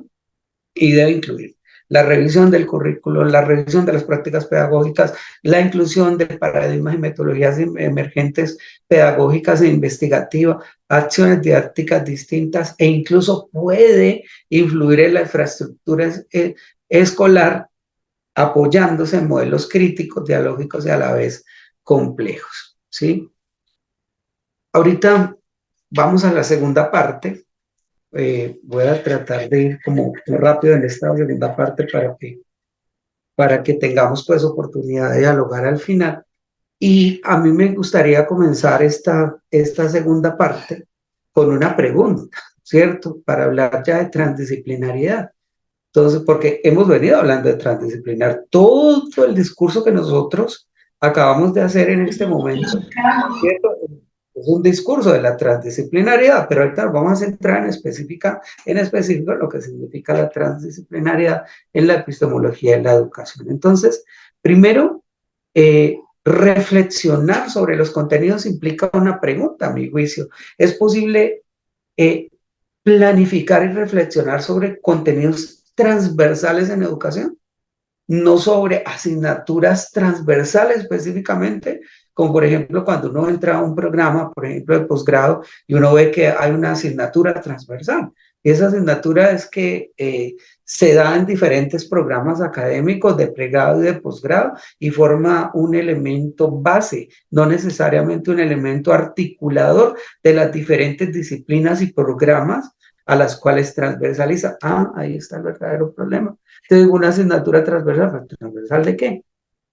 y debe incluir la revisión del currículo, la revisión de las prácticas pedagógicas, la inclusión de paradigmas y metodologías emergentes pedagógicas e investigativas acciones didácticas distintas e incluso puede influir en la infraestructura escolar apoyándose en modelos críticos, dialógicos y a la vez complejos, ¿sí? Ahorita vamos a la segunda parte. Voy a tratar de ir como muy rápido en esta segunda parte para que tengamos pues oportunidad de dialogar al final. Y a mí me gustaría comenzar esta segunda parte con una pregunta, ¿cierto? Para hablar ya de transdisciplinariedad. Entonces, porque hemos venido hablando de transdisciplinar, todo el discurso que nosotros acabamos de hacer en este momento, ¿cierto? Es un discurso de la transdisciplinariedad, pero ahorita vamos a centrar en específico lo que significa la transdisciplinariedad en la epistemología de la educación. Entonces, primero, reflexionar sobre los contenidos implica una pregunta, a mi juicio. ¿Es posible planificar y reflexionar sobre contenidos transversales en educación? No sobre asignaturas transversales específicamente, como por ejemplo cuando uno entra a un programa, por ejemplo de posgrado, y uno ve que hay una asignatura transversal. Y esa asignatura es que se da en diferentes programas académicos de pregrado y de posgrado y forma un elemento base, no necesariamente un elemento articulador de las diferentes disciplinas y programas a las cuales transversaliza. Ah, ahí está el verdadero problema. Entonces, una asignatura transversal, ¿transversal de qué?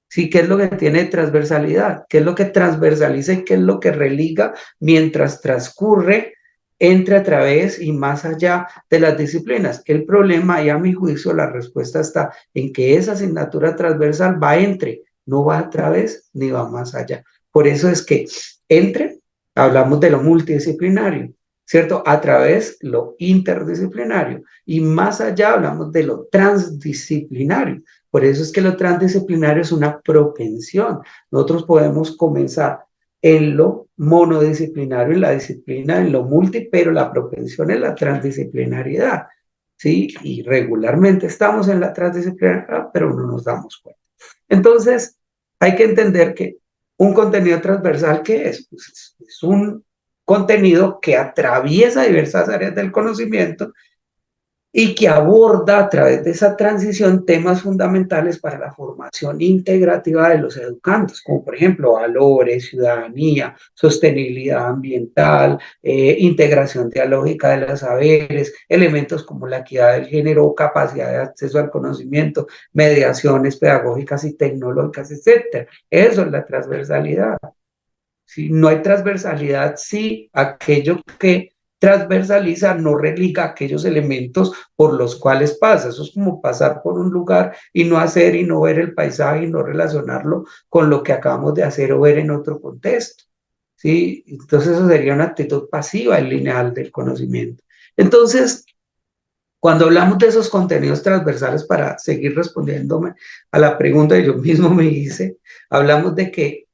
Sí, ¿qué es lo que tiene transversalidad? ¿Qué es lo que transversaliza y qué es lo que religa mientras transcurre, entre a través y más allá de las disciplinas? El problema, y a mi juicio, la respuesta está en que esa asignatura transversal va entre, no va a través ni va más allá. Por eso es que entre, hablamos de lo multidisciplinario, ¿cierto? A través lo interdisciplinario y más allá hablamos de lo transdisciplinario. Por eso es que lo transdisciplinario es una propensión. Nosotros podemos comenzar en lo monodisciplinario, en la disciplina, en lo multi, pero la propensión es la transdisciplinariedad, ¿sí? Y regularmente estamos en la transdisciplinariedad, pero no nos damos cuenta. Entonces, hay que entender que un contenido transversal, ¿qué es? Pues es un contenido que atraviesa diversas áreas del conocimiento y que aborda a través de esa transición temas fundamentales para la formación integrativa de los educandos, como por ejemplo valores, ciudadanía, sostenibilidad ambiental, integración dialógica de los saberes, elementos como la equidad del género, capacidad de acceso al conocimiento, mediaciones pedagógicas y tecnológicas, etc. Eso es la transversalidad. Si no hay transversalidad, sí, aquello que transversaliza no religa aquellos elementos por los cuales pasa. Eso es como pasar por un lugar y no hacer y no ver el paisaje y no relacionarlo con lo que acabamos de hacer o ver en otro contexto. ¿Sí? Entonces eso sería una actitud pasiva y lineal del conocimiento. Entonces, cuando hablamos de esos contenidos transversales, para seguir respondiéndome a la pregunta que yo mismo me hice, hablamos de que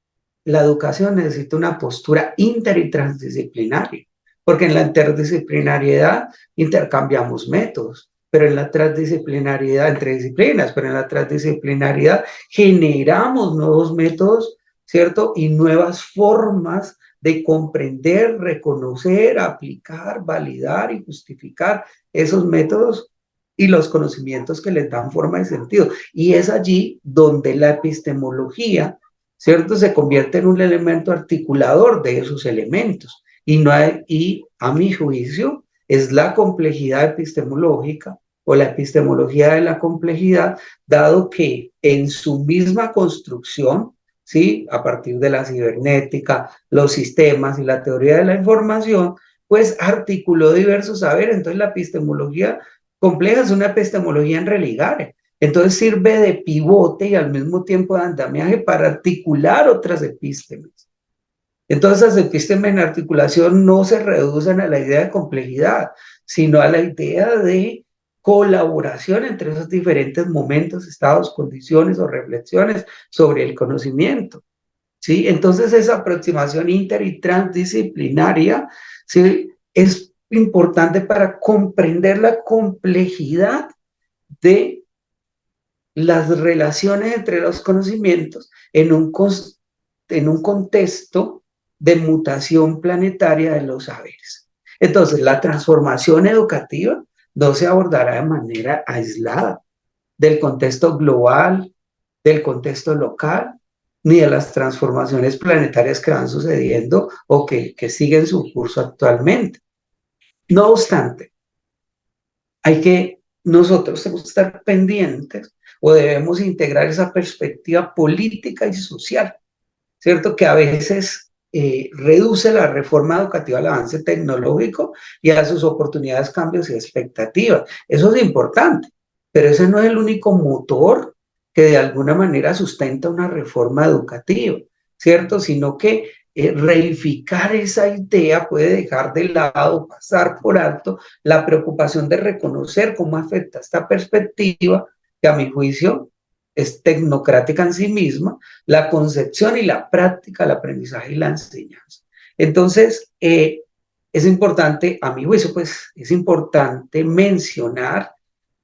la educación necesita una postura inter y transdisciplinaria, porque en la interdisciplinariedad intercambiamos métodos, pero en la transdisciplinariedad, entre disciplinas, pero en la transdisciplinariedad generamos nuevos métodos, ¿cierto? Y nuevas formas de comprender, reconocer, aplicar, validar y justificar esos métodos y los conocimientos que les dan forma y sentido. Y es allí donde la epistemología, ¿cierto? Se convierte en un elemento articulador de esos elementos. Y a mi juicio, es la complejidad epistemológica o la epistemología de la complejidad, dado que en su misma construcción, ¿sí? A partir de la cibernética, los sistemas y la teoría de la información, pues articuló diversos saberes. Entonces la epistemología compleja es una epistemología en religare. Entonces sirve de pivote y al mismo tiempo de andamiaje para articular otras epístemes. Entonces las epístemes en articulación no se reducen a la idea de complejidad, sino a la idea de colaboración entre esos diferentes momentos, estados, condiciones o reflexiones sobre el conocimiento. ¿Sí? Entonces esa aproximación inter y transdisciplinaria, ¿sí? Es importante para comprender la complejidad de las relaciones entre los conocimientos en un contexto de mutación planetaria de los saberes. Entonces, la transformación educativa no se abordará de manera aislada del contexto global, del contexto local, ni de las transformaciones planetarias que van sucediendo o que siguen su curso actualmente. No obstante, nosotros tenemos que estar pendientes o debemos integrar esa perspectiva política y social, ¿cierto? Que a veces reduce la reforma educativa al avance tecnológico y a sus oportunidades, cambios y expectativas. Eso es importante, pero ese no es el único motor que de alguna manera sustenta una reforma educativa, ¿cierto? Sino que reificar esa idea puede dejar de lado, pasar por alto la preocupación de reconocer cómo afecta esta perspectiva, que a mi juicio es tecnocrática en sí misma, la concepción y la práctica, el aprendizaje y la enseñanza. Entonces, es importante, a mi juicio, pues es importante mencionar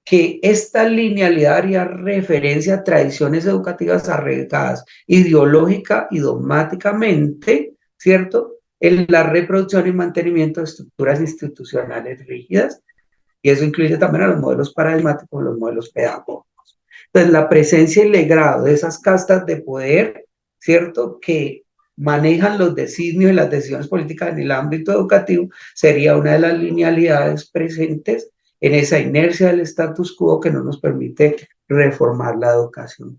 que esta linealidad haría referencia a tradiciones educativas arraigadas ideológica y dogmáticamente, ¿cierto?, en la reproducción y mantenimiento de estructuras institucionales rígidas, y eso incluye también a los modelos paradigmáticos, los modelos pedagógicos. Entonces, la presencia y el legado de esas castas de poder, ¿cierto?, que manejan los designios y las decisiones políticas en el ámbito educativo, sería una de las linealidades presentes en esa inercia del status quo que no nos permite reformar la educación.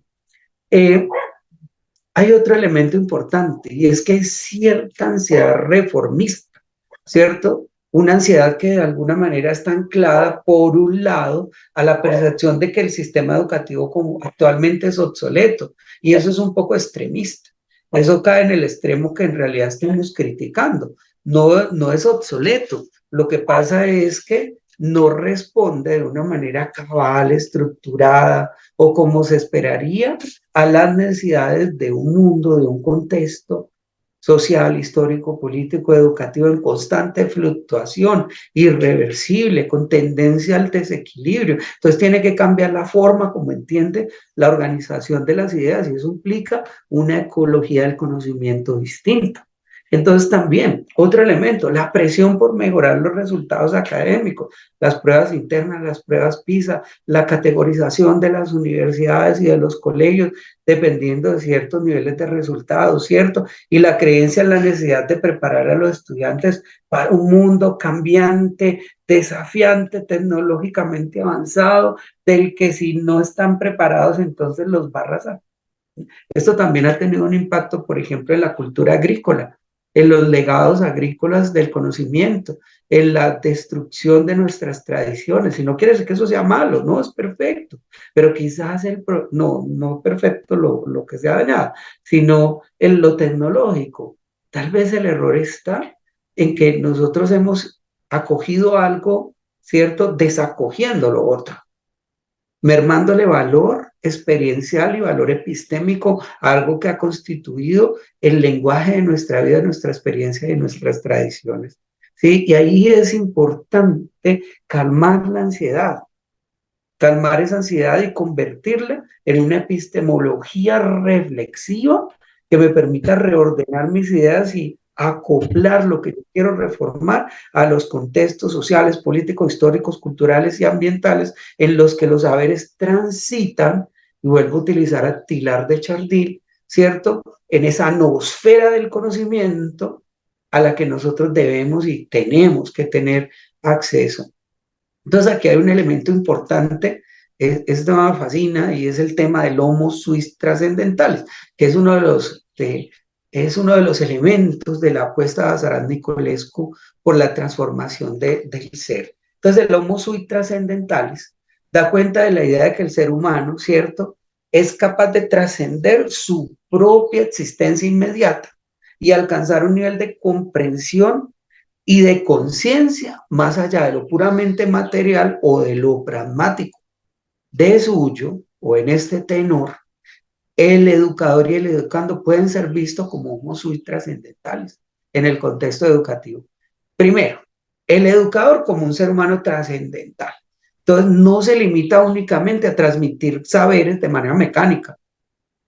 Hay otro elemento importante, y es que hay cierta ansiedad reformista, ¿cierto? Una ansiedad que de alguna manera está anclada, por un lado, a la percepción de que el sistema educativo como actualmente es obsoleto, y eso es un poco extremista. Eso cae en el extremo que en realidad estamos criticando. No es obsoleto. Lo que pasa es que no responde de una manera cabal, estructurada o como se esperaría a las necesidades de un mundo, de un contexto social, histórico, político, educativo en constante fluctuación, irreversible, con tendencia al desequilibrio. Entonces tiene que cambiar la forma como entiende la organización de las ideas, y eso implica una ecología del conocimiento distinta. Entonces también, otro elemento, la presión por mejorar los resultados académicos, las pruebas internas, las pruebas PISA, la categorización de las universidades y de los colegios, dependiendo de ciertos niveles de resultados, ¿cierto? Y la creencia en la necesidad de preparar a los estudiantes para un mundo cambiante, desafiante, tecnológicamente avanzado, del que si no están preparados, entonces los va a arrasar. Esto también ha tenido un impacto, por ejemplo, en la cultura agrícola, en los legados agrícolas del conocimiento, en la destrucción de nuestras tradiciones. Y no quiere decir que eso sea malo, no, es perfecto, pero quizás no perfecto lo que se ha dañado, sino en lo tecnológico. Tal vez el error está en que nosotros hemos acogido algo, ¿cierto?, desacogiendo lo otro, mermándole valor experiencial y valor epistémico a algo que ha constituido el lenguaje de nuestra vida, de nuestra experiencia y de nuestras tradiciones. ¿Sí? Y ahí es importante calmar la ansiedad, calmar esa ansiedad y convertirla en una epistemología reflexiva que me permita reordenar mis ideas y acoplar lo que yo quiero reformar a los contextos sociales, políticos, históricos, culturales y ambientales en los que los saberes transitan, y vuelvo a utilizar a Tilar de Chardin, ¿cierto?, en esa noosfera del conocimiento a la que nosotros debemos y tenemos que tener acceso. Entonces aquí hay un elemento importante, este tema me fascina, y es el tema del homo suis trascendentalis, que es uno de los elementos de la apuesta de Azarat Nicolescu por la transformación del ser. Entonces el homo suis trascendentalis da cuenta de la idea de que el ser humano, ¿cierto?, es capaz de trascender su propia existencia inmediata y alcanzar un nivel de comprensión y de conciencia más allá de lo puramente material o de lo pragmático. De suyo, o en este tenor, el educador y el educando pueden ser vistos como homo suis trascendentales en el contexto educativo. Primero, el educador como un ser humano trascendental. Entonces, no se limita únicamente a transmitir saberes de manera mecánica,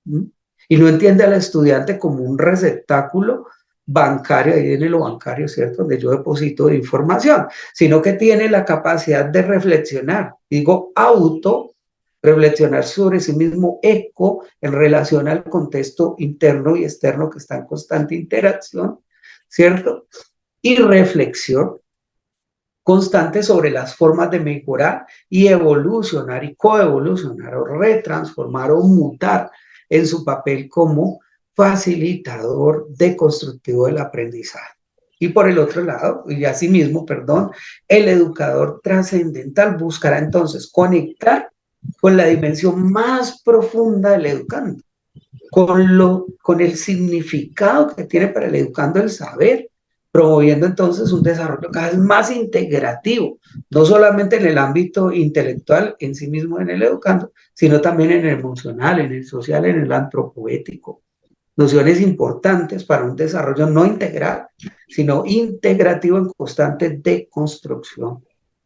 y no entiende al estudiante como un receptáculo bancario, ahí viene lo bancario, ¿cierto? Donde yo deposito información, sino que tiene la capacidad de reflexionar, digo auto, reflexionar sobre sí mismo, eco, en relación al contexto interno y externo que está en constante interacción, ¿cierto? Y reflexión constante sobre las formas de mejorar y evolucionar y coevolucionar o retransformar o mutar en su papel como facilitador deconstructivo del aprendizaje. Y por el otro lado, y asimismo, perdón, el educador trascendental buscará entonces conectar con la dimensión más profunda del educando, con el significado que tiene para el educando el saber, promoviendo entonces un desarrollo cada vez más integrativo, no solamente en el ámbito intelectual en sí mismo en el educando, sino también en el emocional, en el social, en el antropoético. Nociones importantes para un desarrollo no integral, sino integrativo en constante deconstrucción.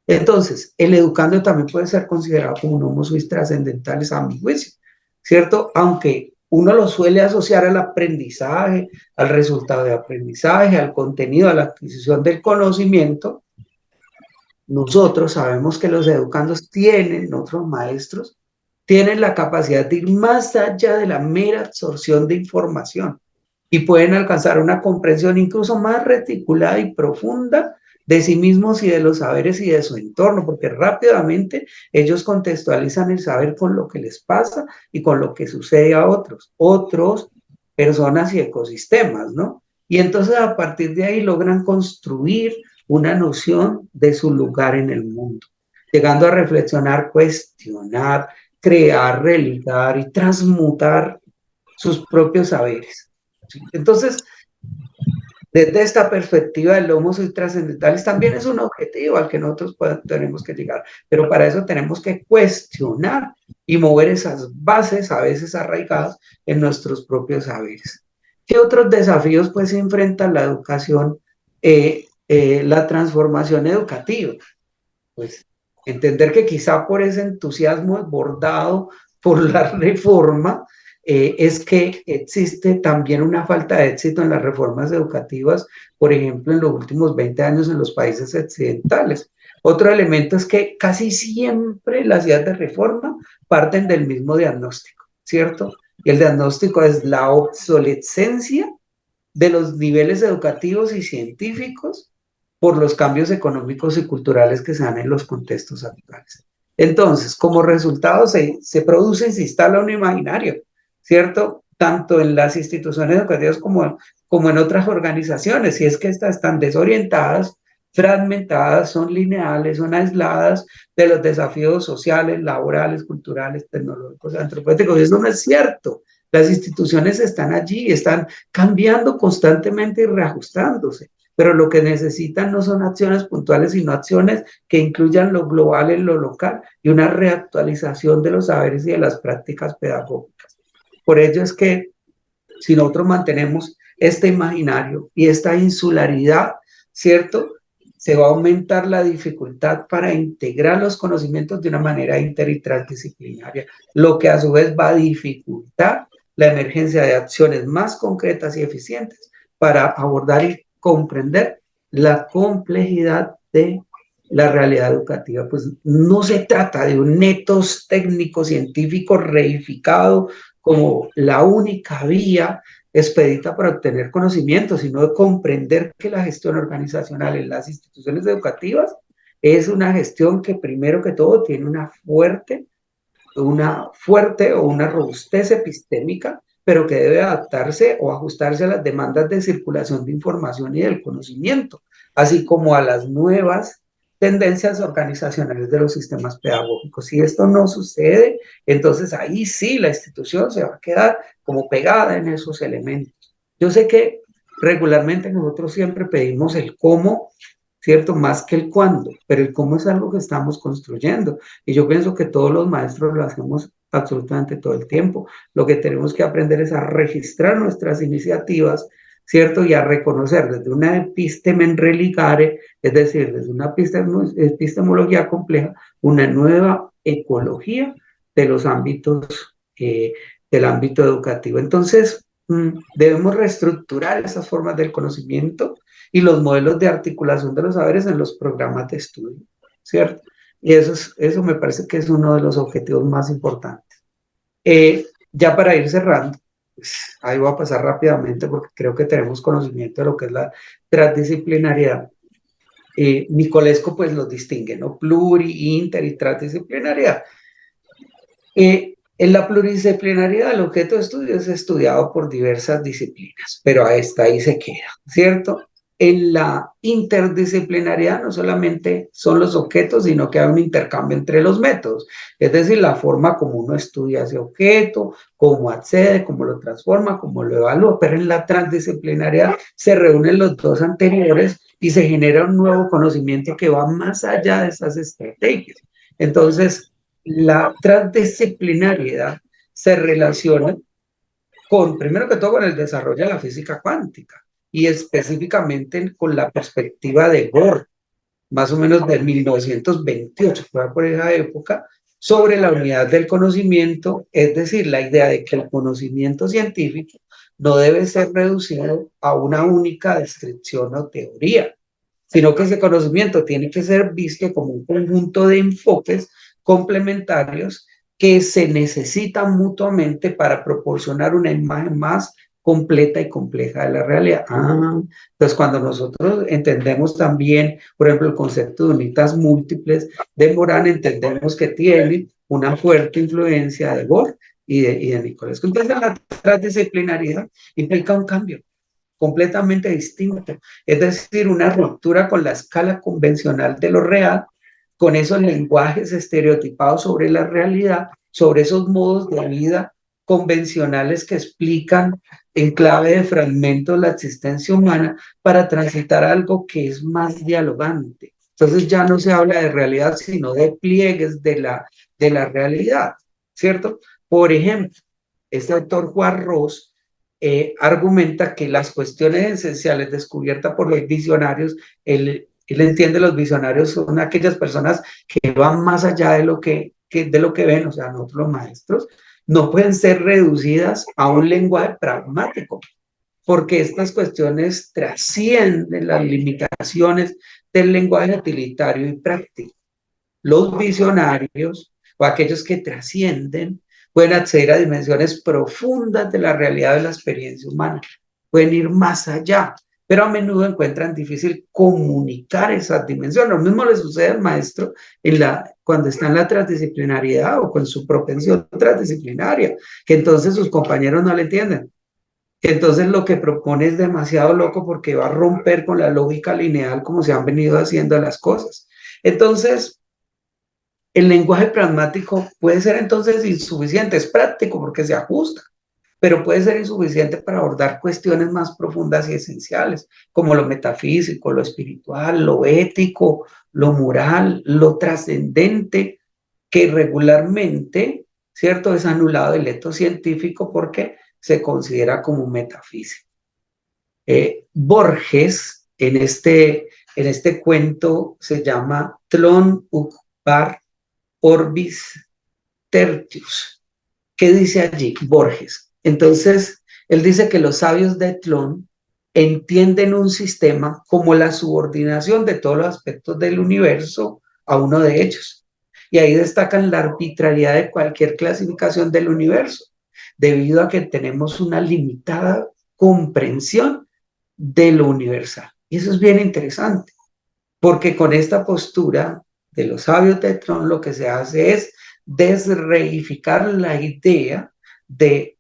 Entonces, el educando también puede ser considerado como un homo suis trascendentalis a mi juicio, ¿cierto? Aunque uno lo suele asociar al aprendizaje, al resultado de aprendizaje, al contenido, a la adquisición del conocimiento, nosotros sabemos que los educandos tienen, otros maestros, tienen la capacidad de ir más allá de la mera absorción de información y pueden alcanzar una comprensión incluso más reticulada y profunda de sí mismos y de los saberes y de su entorno, porque rápidamente ellos contextualizan el saber con lo que les pasa y con lo que sucede a otros personas y ecosistemas, ¿no? Y entonces a partir de ahí logran construir una noción de su lugar en el mundo, llegando a reflexionar, cuestionar, crear, religar y transmutar sus propios saberes. ¿Sí? Entonces, desde esta perspectiva, el homo sois trascendentalis también es un objetivo al que nosotros tenemos que llegar, pero para eso tenemos que cuestionar y mover esas bases a veces arraigadas en nuestros propios saberes. ¿Qué otros desafíos pues enfrenta la educación, la transformación educativa? Pues entender que quizá por ese entusiasmo desbordado por la reforma, es que existe también una falta de éxito en las reformas educativas, por ejemplo, en los últimos 20 años en los países occidentales. Otro elemento es que casi siempre las ideas de reforma parten del mismo diagnóstico, ¿cierto? Y el diagnóstico es la obsolescencia de los niveles educativos y científicos por los cambios económicos y culturales que se dan en los contextos actuales. Entonces, como resultado, se produce y se instala un imaginario, ¿cierto? Tanto en las instituciones educativas como en otras organizaciones, y es que estas están desorientadas, fragmentadas, son lineales, son aisladas de los desafíos sociales, laborales, culturales, tecnológicos, antropológicos. Eso no es cierto. Las instituciones están allí, están cambiando constantemente y reajustándose, pero lo que necesitan no son acciones puntuales, sino acciones que incluyan lo global en lo local y una reactualización de los saberes y de las prácticas pedagógicas. Por ello es que si nosotros mantenemos este imaginario y esta insularidad, ¿cierto? Se va a aumentar la dificultad para integrar los conocimientos de una manera inter y transdisciplinaria, lo que a su vez va a dificultar la emergencia de acciones más concretas y eficientes para abordar y comprender la complejidad de la realidad educativa. Pues no se trata de un netos técnico científico reificado como la única vía expedita para obtener conocimiento, sino de comprender que la gestión organizacional en las instituciones educativas es una gestión que primero que todo tiene una fuerte o una robustez epistémica, pero que debe adaptarse o ajustarse a las demandas de circulación de información y del conocimiento, así como a las nuevas tendencias organizacionales de los sistemas pedagógicos. Si esto no sucede, entonces ahí sí la institución se va a quedar como pegada en esos elementos. Yo sé que regularmente nosotros siempre pedimos el cómo, ¿cierto? Más que el cuándo, pero el cómo es algo que estamos construyendo. Y yo pienso que todos los maestros lo hacemos absolutamente todo el tiempo. Lo que tenemos que aprender es a registrar nuestras iniciativas, ¿cierto? Y a reconocer desde una epistemen religare, es decir, desde una epistemología compleja, una nueva ecología de los ámbitos, del ámbito educativo. Entonces, Debemos reestructurar esas formas del conocimiento y los modelos de articulación de los saberes en los programas de estudio, ¿cierto? Y eso me parece que es uno de los objetivos más importantes. Ya para ir cerrando, pues, ahí voy a pasar rápidamente porque creo que tenemos conocimiento de lo que es la transdisciplinariedad. Nicolesco pues los distingue, ¿no? Pluri, inter y transdisciplinariedad. En la pluridisciplinariedad, el objeto de estudio es estudiado por diversas disciplinas, pero hasta ahí se queda, ¿cierto? En la interdisciplinariedad no solamente son los objetos, sino que hay un intercambio entre los métodos, es decir, la forma como uno estudia ese objeto, cómo accede, cómo lo transforma, cómo lo evalúa, pero en la transdisciplinariedad se reúnen los dos anteriores y se genera un nuevo conocimiento que va más allá de esas estrategias. Entonces, la transdisciplinariedad se relaciona con, primero que todo, con el desarrollo de la física cuántica y específicamente con la perspectiva de Bohr, más o menos de 1928, fue por esa época, sobre la unidad del conocimiento, es decir, la idea de que el conocimiento científico no debe ser reducido a una única descripción o teoría, sino que ese conocimiento tiene que ser visto como un conjunto de enfoques complementarios que se necesitan mutuamente para proporcionar una imagen más completa y compleja de la realidad. Entonces, cuando nosotros entendemos también, por ejemplo, el concepto de unitas múltiples de Morán, entendemos que tiene una fuerte influencia de Bohr y de Nicolás. Entonces, la transdisciplinaridad implica un cambio completamente distinto, es decir, una ruptura con la escala convencional de lo real, con esos lenguajes estereotipados sobre la realidad, sobre esos modos de vida convencionales que explican en clave de fragmentos la existencia humana para transitar algo que es más dialogante. Entonces ya no se habla de realidad, sino de pliegues de la realidad, ¿cierto? Por ejemplo, este autor Juan Ross argumenta que las cuestiones esenciales descubiertas por los visionarios, él entiende los visionarios son aquellas personas que van más allá de de lo que ven, o sea, nosotros los maestros, no pueden ser reducidas a un lenguaje pragmático, porque estas cuestiones trascienden las limitaciones del lenguaje utilitario y práctico. Los visionarios o aquellos que trascienden pueden acceder a dimensiones profundas de la realidad de la experiencia humana, pueden ir más allá, pero a menudo encuentran difícil comunicar esas dimensiones. Lo mismo le sucede al maestro cuando está en la transdisciplinariedad o con su propensión transdisciplinaria, que entonces sus compañeros no le entienden, que entonces lo que propone es demasiado loco porque va a romper con la lógica lineal como se han venido haciendo las cosas. Entonces, el lenguaje pragmático puede ser entonces insuficiente, es práctico porque se ajusta, pero puede ser insuficiente para abordar cuestiones más profundas y esenciales, como lo metafísico, lo espiritual, lo ético, lo moral, lo trascendente, que regularmente, ¿cierto?, es anulado del hecho científico porque se considera como metafísico. Borges, en este cuento, se llama Tlön och Bar Orbis Tertius. ¿Qué dice allí Borges? Entonces, él dice que los sabios de Tlön entienden un sistema como la subordinación de todos los aspectos del universo a uno de ellos. Y ahí destacan la arbitrariedad de cualquier clasificación del universo, debido a que tenemos una limitada comprensión de lo universal. Y eso es bien interesante, porque con esta postura de los sabios de Tlön lo que se hace es desreificar la idea del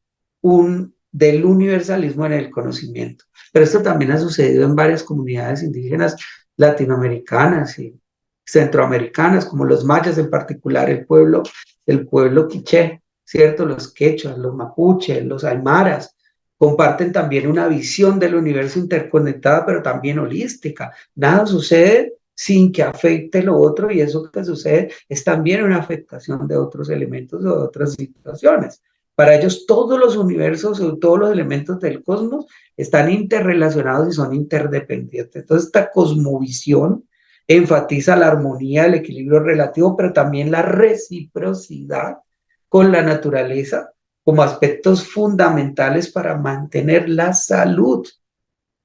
universalismo en el conocimiento. Pero esto también ha sucedido en varias comunidades indígenas latinoamericanas y centroamericanas, como los mayas en particular, el pueblo quiché, ¿cierto? Los quechuas, los mapuches, los aymaras, comparten también una visión del universo interconectada, pero también holística. Nada sucede sin que afecte lo otro, y eso que sucede es también una afectación de otros elementos o de otras situaciones. Para ellos todos los universos o todos los elementos del cosmos están interrelacionados y son interdependientes. Entonces esta cosmovisión enfatiza la armonía, el equilibrio relativo, pero también la reciprocidad con la naturaleza, como aspectos fundamentales para mantener la salud,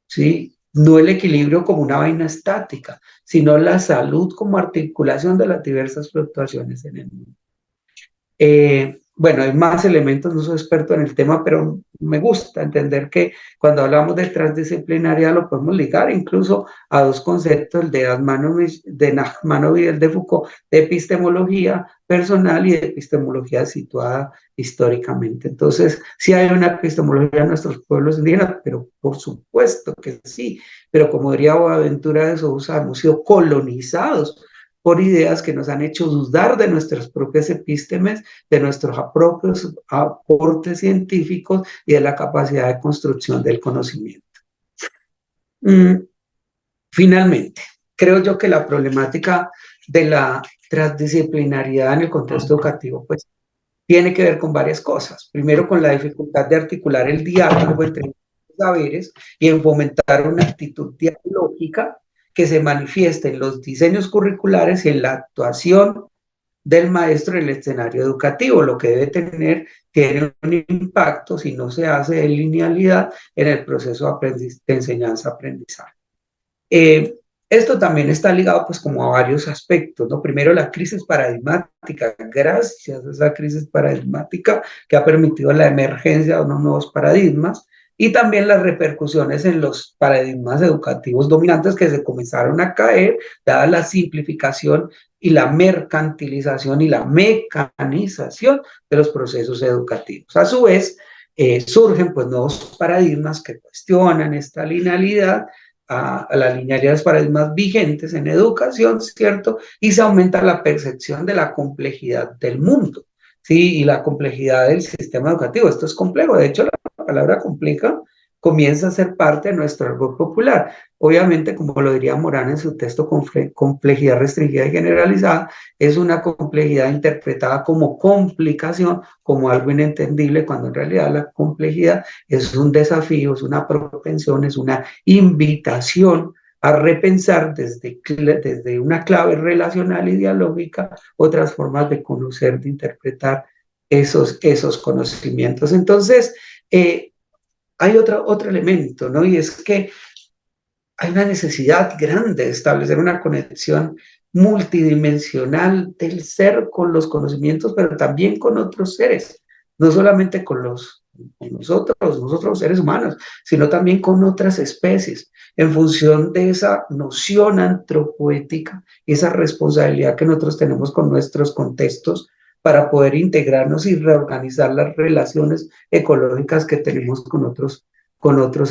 ¿sí? No el equilibrio como una vaina estática, sino la salud como articulación de las diversas fluctuaciones en el mundo. Bueno, hay más elementos, no soy experto en el tema, pero me gusta entender que cuando hablamos de transdisciplinaridad lo podemos ligar incluso a dos conceptos, el de Nachmanovic y el de Foucault, de epistemología personal y de epistemología situada históricamente. Entonces, sí hay una epistemología en nuestros pueblos indígenas, pero por supuesto que sí, pero como diría Boaventura de Sousa, hemos sido colonizados por ideas que nos han hecho dudar de nuestras propias epístemes, de nuestros propios aportes científicos y de la capacidad de construcción del conocimiento. Finalmente, creo yo que la problemática de la transdisciplinariedad en el contexto educativo, pues, tiene que ver con varias cosas. Primero, con la dificultad de articular el diálogo entre los saberes y en fomentar una actitud dialógica que se manifieste en los diseños curriculares y en la actuación del maestro en el escenario educativo, lo que debe tiene un impacto si no se hace en linealidad en el proceso de enseñanza-aprendizaje. Esto también está ligado pues como a varios aspectos, ¿no? Primero la crisis paradigmática, gracias a esa crisis paradigmática que ha permitido la emergencia de unos nuevos paradigmas y también las repercusiones en los paradigmas educativos dominantes que se comenzaron a caer dada la simplificación y la mercantilización y la mecanización de los procesos educativos. A su vez, surgen pues nuevos paradigmas que cuestionan esta linealidad a la linealidad de los paradigmas vigentes en educación, ¿cierto? Y se aumenta la percepción de la complejidad del mundo, ¿sí? Y la complejidad del sistema educativo. Esto es complejo. De hecho, la palabra compleja comienza a ser parte de nuestro argot popular. Obviamente, como lo diría Morán en su texto, complejidad restringida y generalizada, es una complejidad interpretada como complicación, como algo inentendible, cuando en realidad la complejidad es un desafío, es una propensión, es una invitación a repensar desde una clave relacional y dialógica otras formas de conocer, de interpretar esos conocimientos. Entonces, hay otro elemento, ¿no? Y es que hay una necesidad grande de establecer una conexión multidimensional del ser con los conocimientos, pero también con otros seres, no solamente con nosotros seres humanos, sino también con otras especies, en función de esa noción antropoética, esa responsabilidad que nosotros tenemos con nuestros contextos para poder integrarnos y reorganizar las relaciones ecológicas que tenemos con otros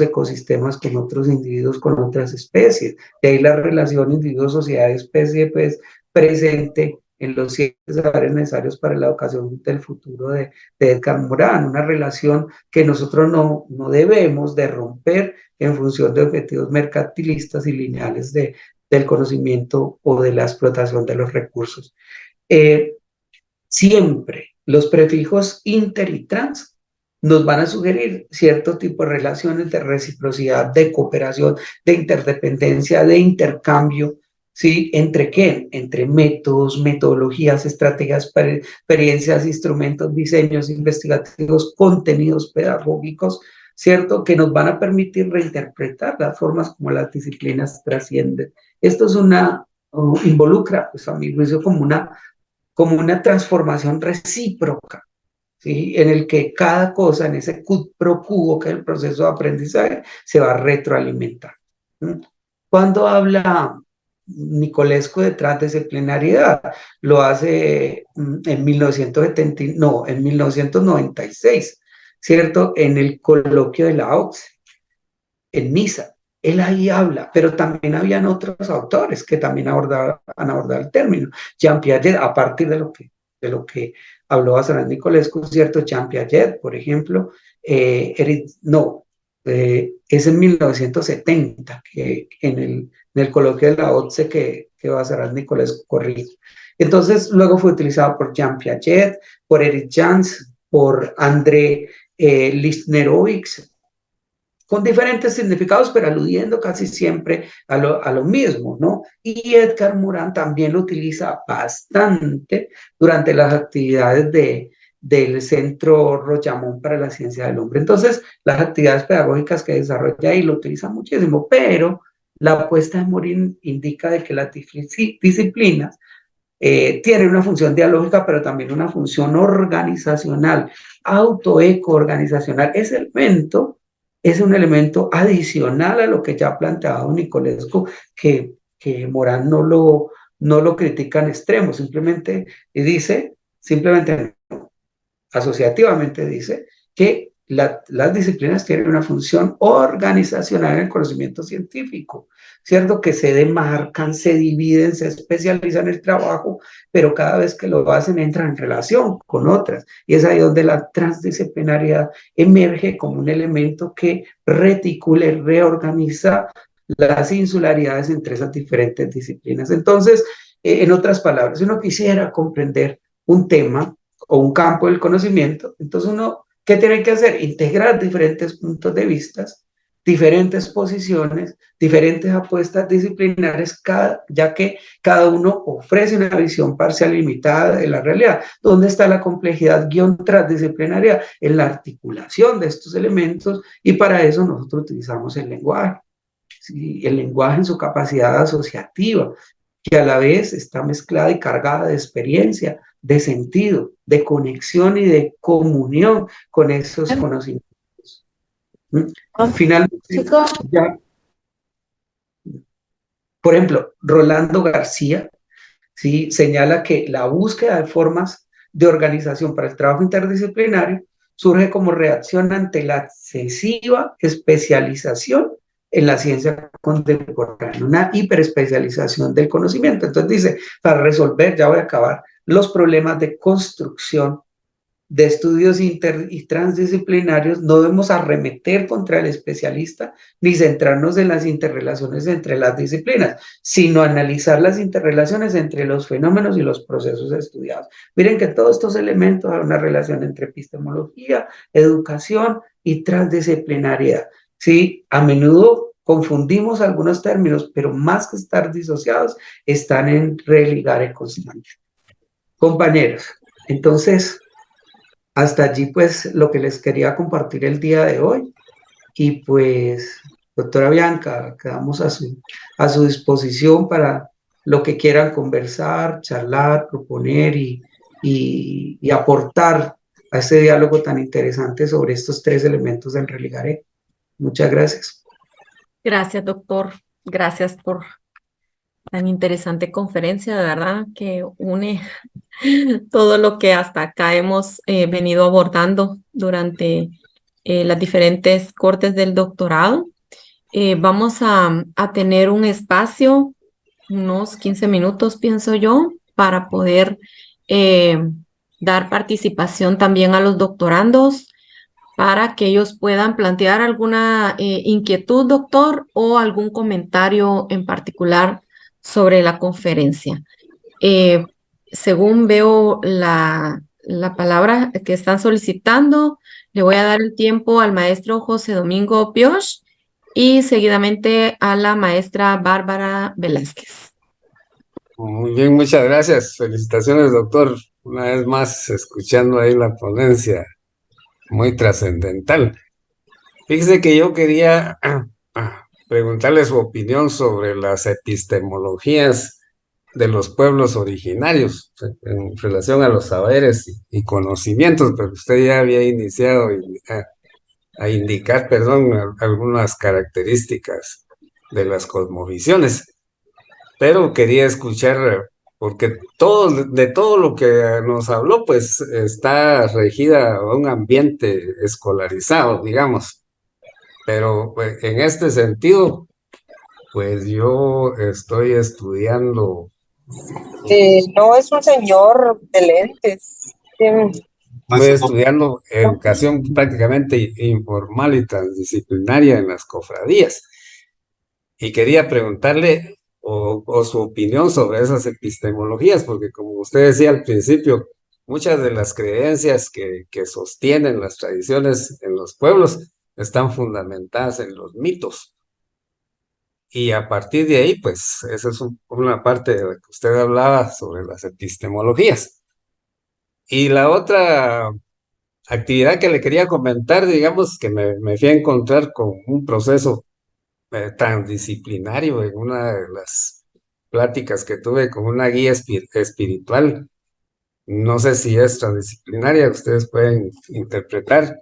ecosistemas, con otros individuos, con otras especies. De ahí la relación individuo-sociedad-especie pues, presente en los 7 saberes necesarios para la educación del futuro de Edgar Morin, una relación que nosotros no debemos de romper en función de objetivos mercantilistas y lineales del conocimiento o de la explotación de los recursos. Siempre los prefijos inter y trans nos van a sugerir cierto tipo de relaciones de reciprocidad, de cooperación, de interdependencia, de intercambio, ¿sí? ¿Entre qué? Entre métodos, metodologías, estrategias, experiencias, instrumentos, diseños investigativos, contenidos pedagógicos, ¿cierto? Que nos van a permitir reinterpretar las formas como las disciplinas trascienden. Esto es involucra, pues a mi juicio, como una transformación recíproca, ¿sí? En el que cada cosa, en ese quid pro quo que es el proceso de aprendizaje, se va a retroalimentar. Cuando habla Nicolescu de transdisciplinariedad, lo hace en 1996, ¿cierto? En el coloquio de la OCSE, en Niza. Él ahí habla, pero también habían otros autores que también han abordado el término. Jean Piaget, a partir de lo que habló Azarán Nicolescu, ¿cierto? Jean Piaget, por ejemplo, es en 1970, que en el coloquio de la OCSE que Azarán Nicolescu corrigió. Entonces, luego fue utilizado por Jean Piaget, por Eric Jans, por André Listnerovich, con diferentes significados, pero aludiendo casi siempre a lo mismo, ¿no? Y Edgar Morin también lo utiliza bastante durante las actividades del Centro Royamón para la Ciencia del Hombre. Entonces, las actividades pedagógicas que desarrolla ahí lo utilizan muchísimo, pero la apuesta de Morin indica de que las disciplinas tienen una función dialógica, pero también una función organizacional, autoeco-organizacional. Ese elemento es un elemento adicional a lo que ya ha planteado Nicolescu, que Morán no lo critica en extremo, simplemente dice, simplemente asociativamente dice que las disciplinas tienen una función organizacional en el conocimiento científico, ¿cierto? Que se demarcan, se dividen, se especializan en el trabajo, pero cada vez que lo hacen entran en relación con otras. Y es ahí donde la transdisciplinariedad emerge como un elemento que reticule, reorganiza las insularidades entre esas diferentes disciplinas. Entonces, en otras palabras, si uno quisiera comprender un tema o un campo del conocimiento, entonces uno, ¿qué tiene que hacer? Integrar diferentes puntos de vista, diferentes posiciones, diferentes apuestas disciplinares, ya que cada uno ofrece una visión parcial limitada de la realidad. ¿Dónde está la complejidad guión transdisciplinaria? En la articulación de estos elementos, y para eso nosotros utilizamos el lenguaje. ¿Sí? El lenguaje en su capacidad asociativa, que a la vez está mezclada y cargada de experiencia, de sentido, de conexión y de comunión con esos conocimientos. Finalmente, ya, por ejemplo, Rolando García, ¿sí?, señala que la búsqueda de formas de organización para el trabajo interdisciplinario surge como reacción ante la excesiva especialización en la ciencia contemporánea, una hiperespecialización del conocimiento. Entonces dice, para resolver, ya voy a acabar, los problemas de construcción de estudios inter y transdisciplinarios, no debemos arremeter contra el especialista ni centrarnos en las interrelaciones entre las disciplinas, sino analizar las interrelaciones entre los fenómenos y los procesos estudiados. Miren que todos estos elementos hay una relación entre epistemología, educación y transdisciplinariedad. Sí, a menudo confundimos algunos términos, pero más que estar disociados, están en religares constante. Compañeros, entonces, hasta allí pues lo que les quería compartir el día de hoy, y pues doctora Bianca, quedamos a su disposición para lo que quieran conversar, charlar, proponer y aportar a este diálogo tan interesante sobre estos tres elementos del religaré. Muchas gracias. Gracias, doctor. Gracias por tan interesante conferencia, de verdad, que une todo lo que hasta acá hemos venido abordando durante las diferentes cortes del doctorado. Vamos a tener un espacio, unos 15 minutos, pienso yo, para poder eh, dar participación también a los doctorandos para que ellos puedan plantear alguna inquietud, doctor, o algún comentario en particular sobre la conferencia. Eh, Según veo la palabra que están solicitando, le voy a dar el tiempo al maestro José Domingo Pioch y seguidamente a la maestra Bárbara Velázquez. Muy bien, muchas gracias. Felicitaciones, doctor. Una vez más, escuchando ahí la ponencia, muy trascendental. Fíjese que yo quería preguntarle su opinión sobre las epistemologías de los pueblos originarios en relación a los saberes y conocimientos, pero usted ya había iniciado a indicar, perdón, algunas características de las cosmovisiones, pero quería escuchar, porque de todo lo que nos habló, pues está regida un ambiente escolarizado, digamos, pero pues, en este sentido, pues yo estoy estudiando. No es un señor de lentes. Estoy estudiando educación prácticamente informal y transdisciplinaria en las cofradías. Y quería preguntarle o su opinión sobre esas epistemologías, porque como usted decía al principio, muchas de las creencias que sostienen las tradiciones en los pueblos están fundamentadas en los mitos. Y a partir de ahí, pues, esa es una parte de la que usted hablaba sobre las epistemologías. Y la otra actividad que le quería comentar, digamos que me fui a encontrar con un proceso transdisciplinario en una de las pláticas que tuve con una guía espiritual. No sé si es transdisciplinaria, ustedes pueden interpretar.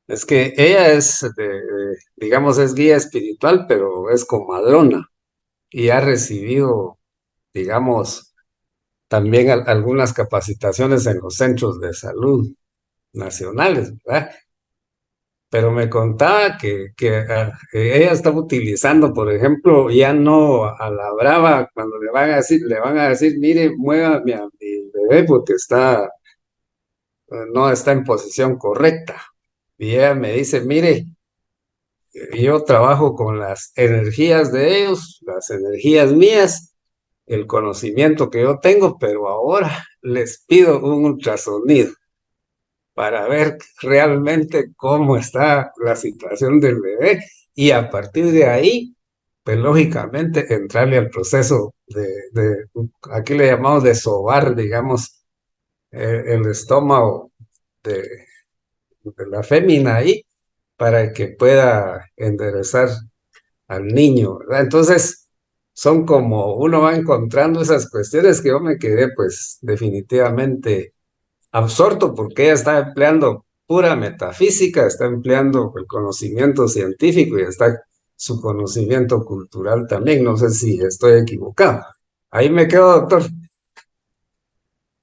Es que ella es, digamos, es guía espiritual, pero es comadrona y ha recibido, digamos, también algunas capacitaciones en los centros de salud nacionales, ¿verdad? Pero me contaba que ella estaba utilizando, por ejemplo, ya no a la brava, cuando le van a decir, mire, muévame a mi bebé porque no está en posición correcta. Y ella me dice, mire, yo trabajo con las energías de ellos, las energías mías, el conocimiento que yo tengo, pero ahora les pido un ultrasonido para ver realmente cómo está la situación del bebé y a partir de ahí, pues lógicamente entrarle al proceso aquí le llamamos de sobar, digamos, el estómago de, de la fémina ahí para que pueda enderezar al niño, ¿verdad? Entonces, son como uno va encontrando esas cuestiones que yo me quedé pues definitivamente absorto porque ella está empleando pura metafísica, está empleando el conocimiento científico y está su conocimiento cultural también. No sé si estoy equivocado. Ahí me quedo, doctor.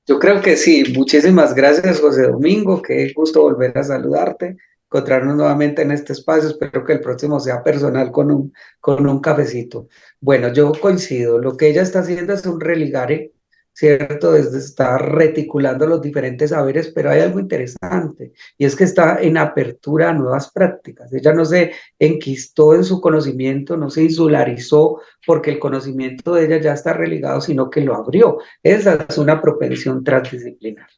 Yo creo que sí. Muchísimas gracias, José Domingo. Qué gusto volver a saludarte, encontrarnos nuevamente en este espacio. Espero que el próximo sea personal con un cafecito. Bueno, yo coincido. Lo que ella está haciendo es un religare, ¿cierto? Está reticulando los diferentes saberes, pero hay algo interesante y es que está en apertura a nuevas prácticas. Ella no se enquistó en su conocimiento, no se insularizó porque el conocimiento de ella ya está religado, sino que lo abrió. Esa es una propensión transdisciplinar.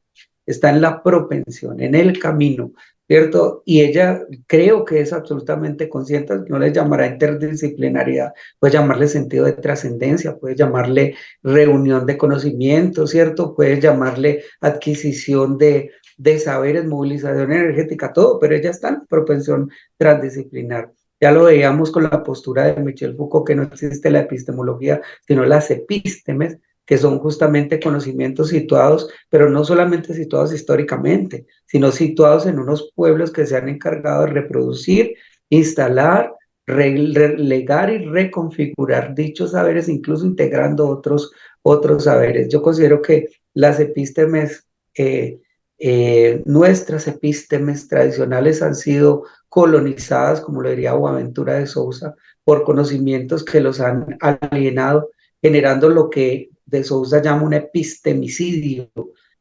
Está en la propensión, en el camino, ¿cierto? Y ella creo que es absolutamente consciente, no le llamará interdisciplinariedad, puede llamarle sentido de trascendencia, puede llamarle reunión de conocimiento, ¿cierto? Puede llamarle adquisición de saberes, movilización energética, todo, pero ella está en propensión transdisciplinar. Ya lo veíamos con la postura de Michel Foucault, que no existe la epistemología, sino las epístemes, que son justamente conocimientos situados, pero no solamente situados históricamente, sino situados en unos pueblos que se han encargado de reproducir, instalar, relegar y reconfigurar dichos saberes, incluso integrando otros saberes. Yo considero que las epístemes, nuestras epístemes tradicionales han sido colonizadas, como lo diría Boaventura de Sousa, por conocimientos que los han alienado, generando lo que de Sousa llama un epistemicidio,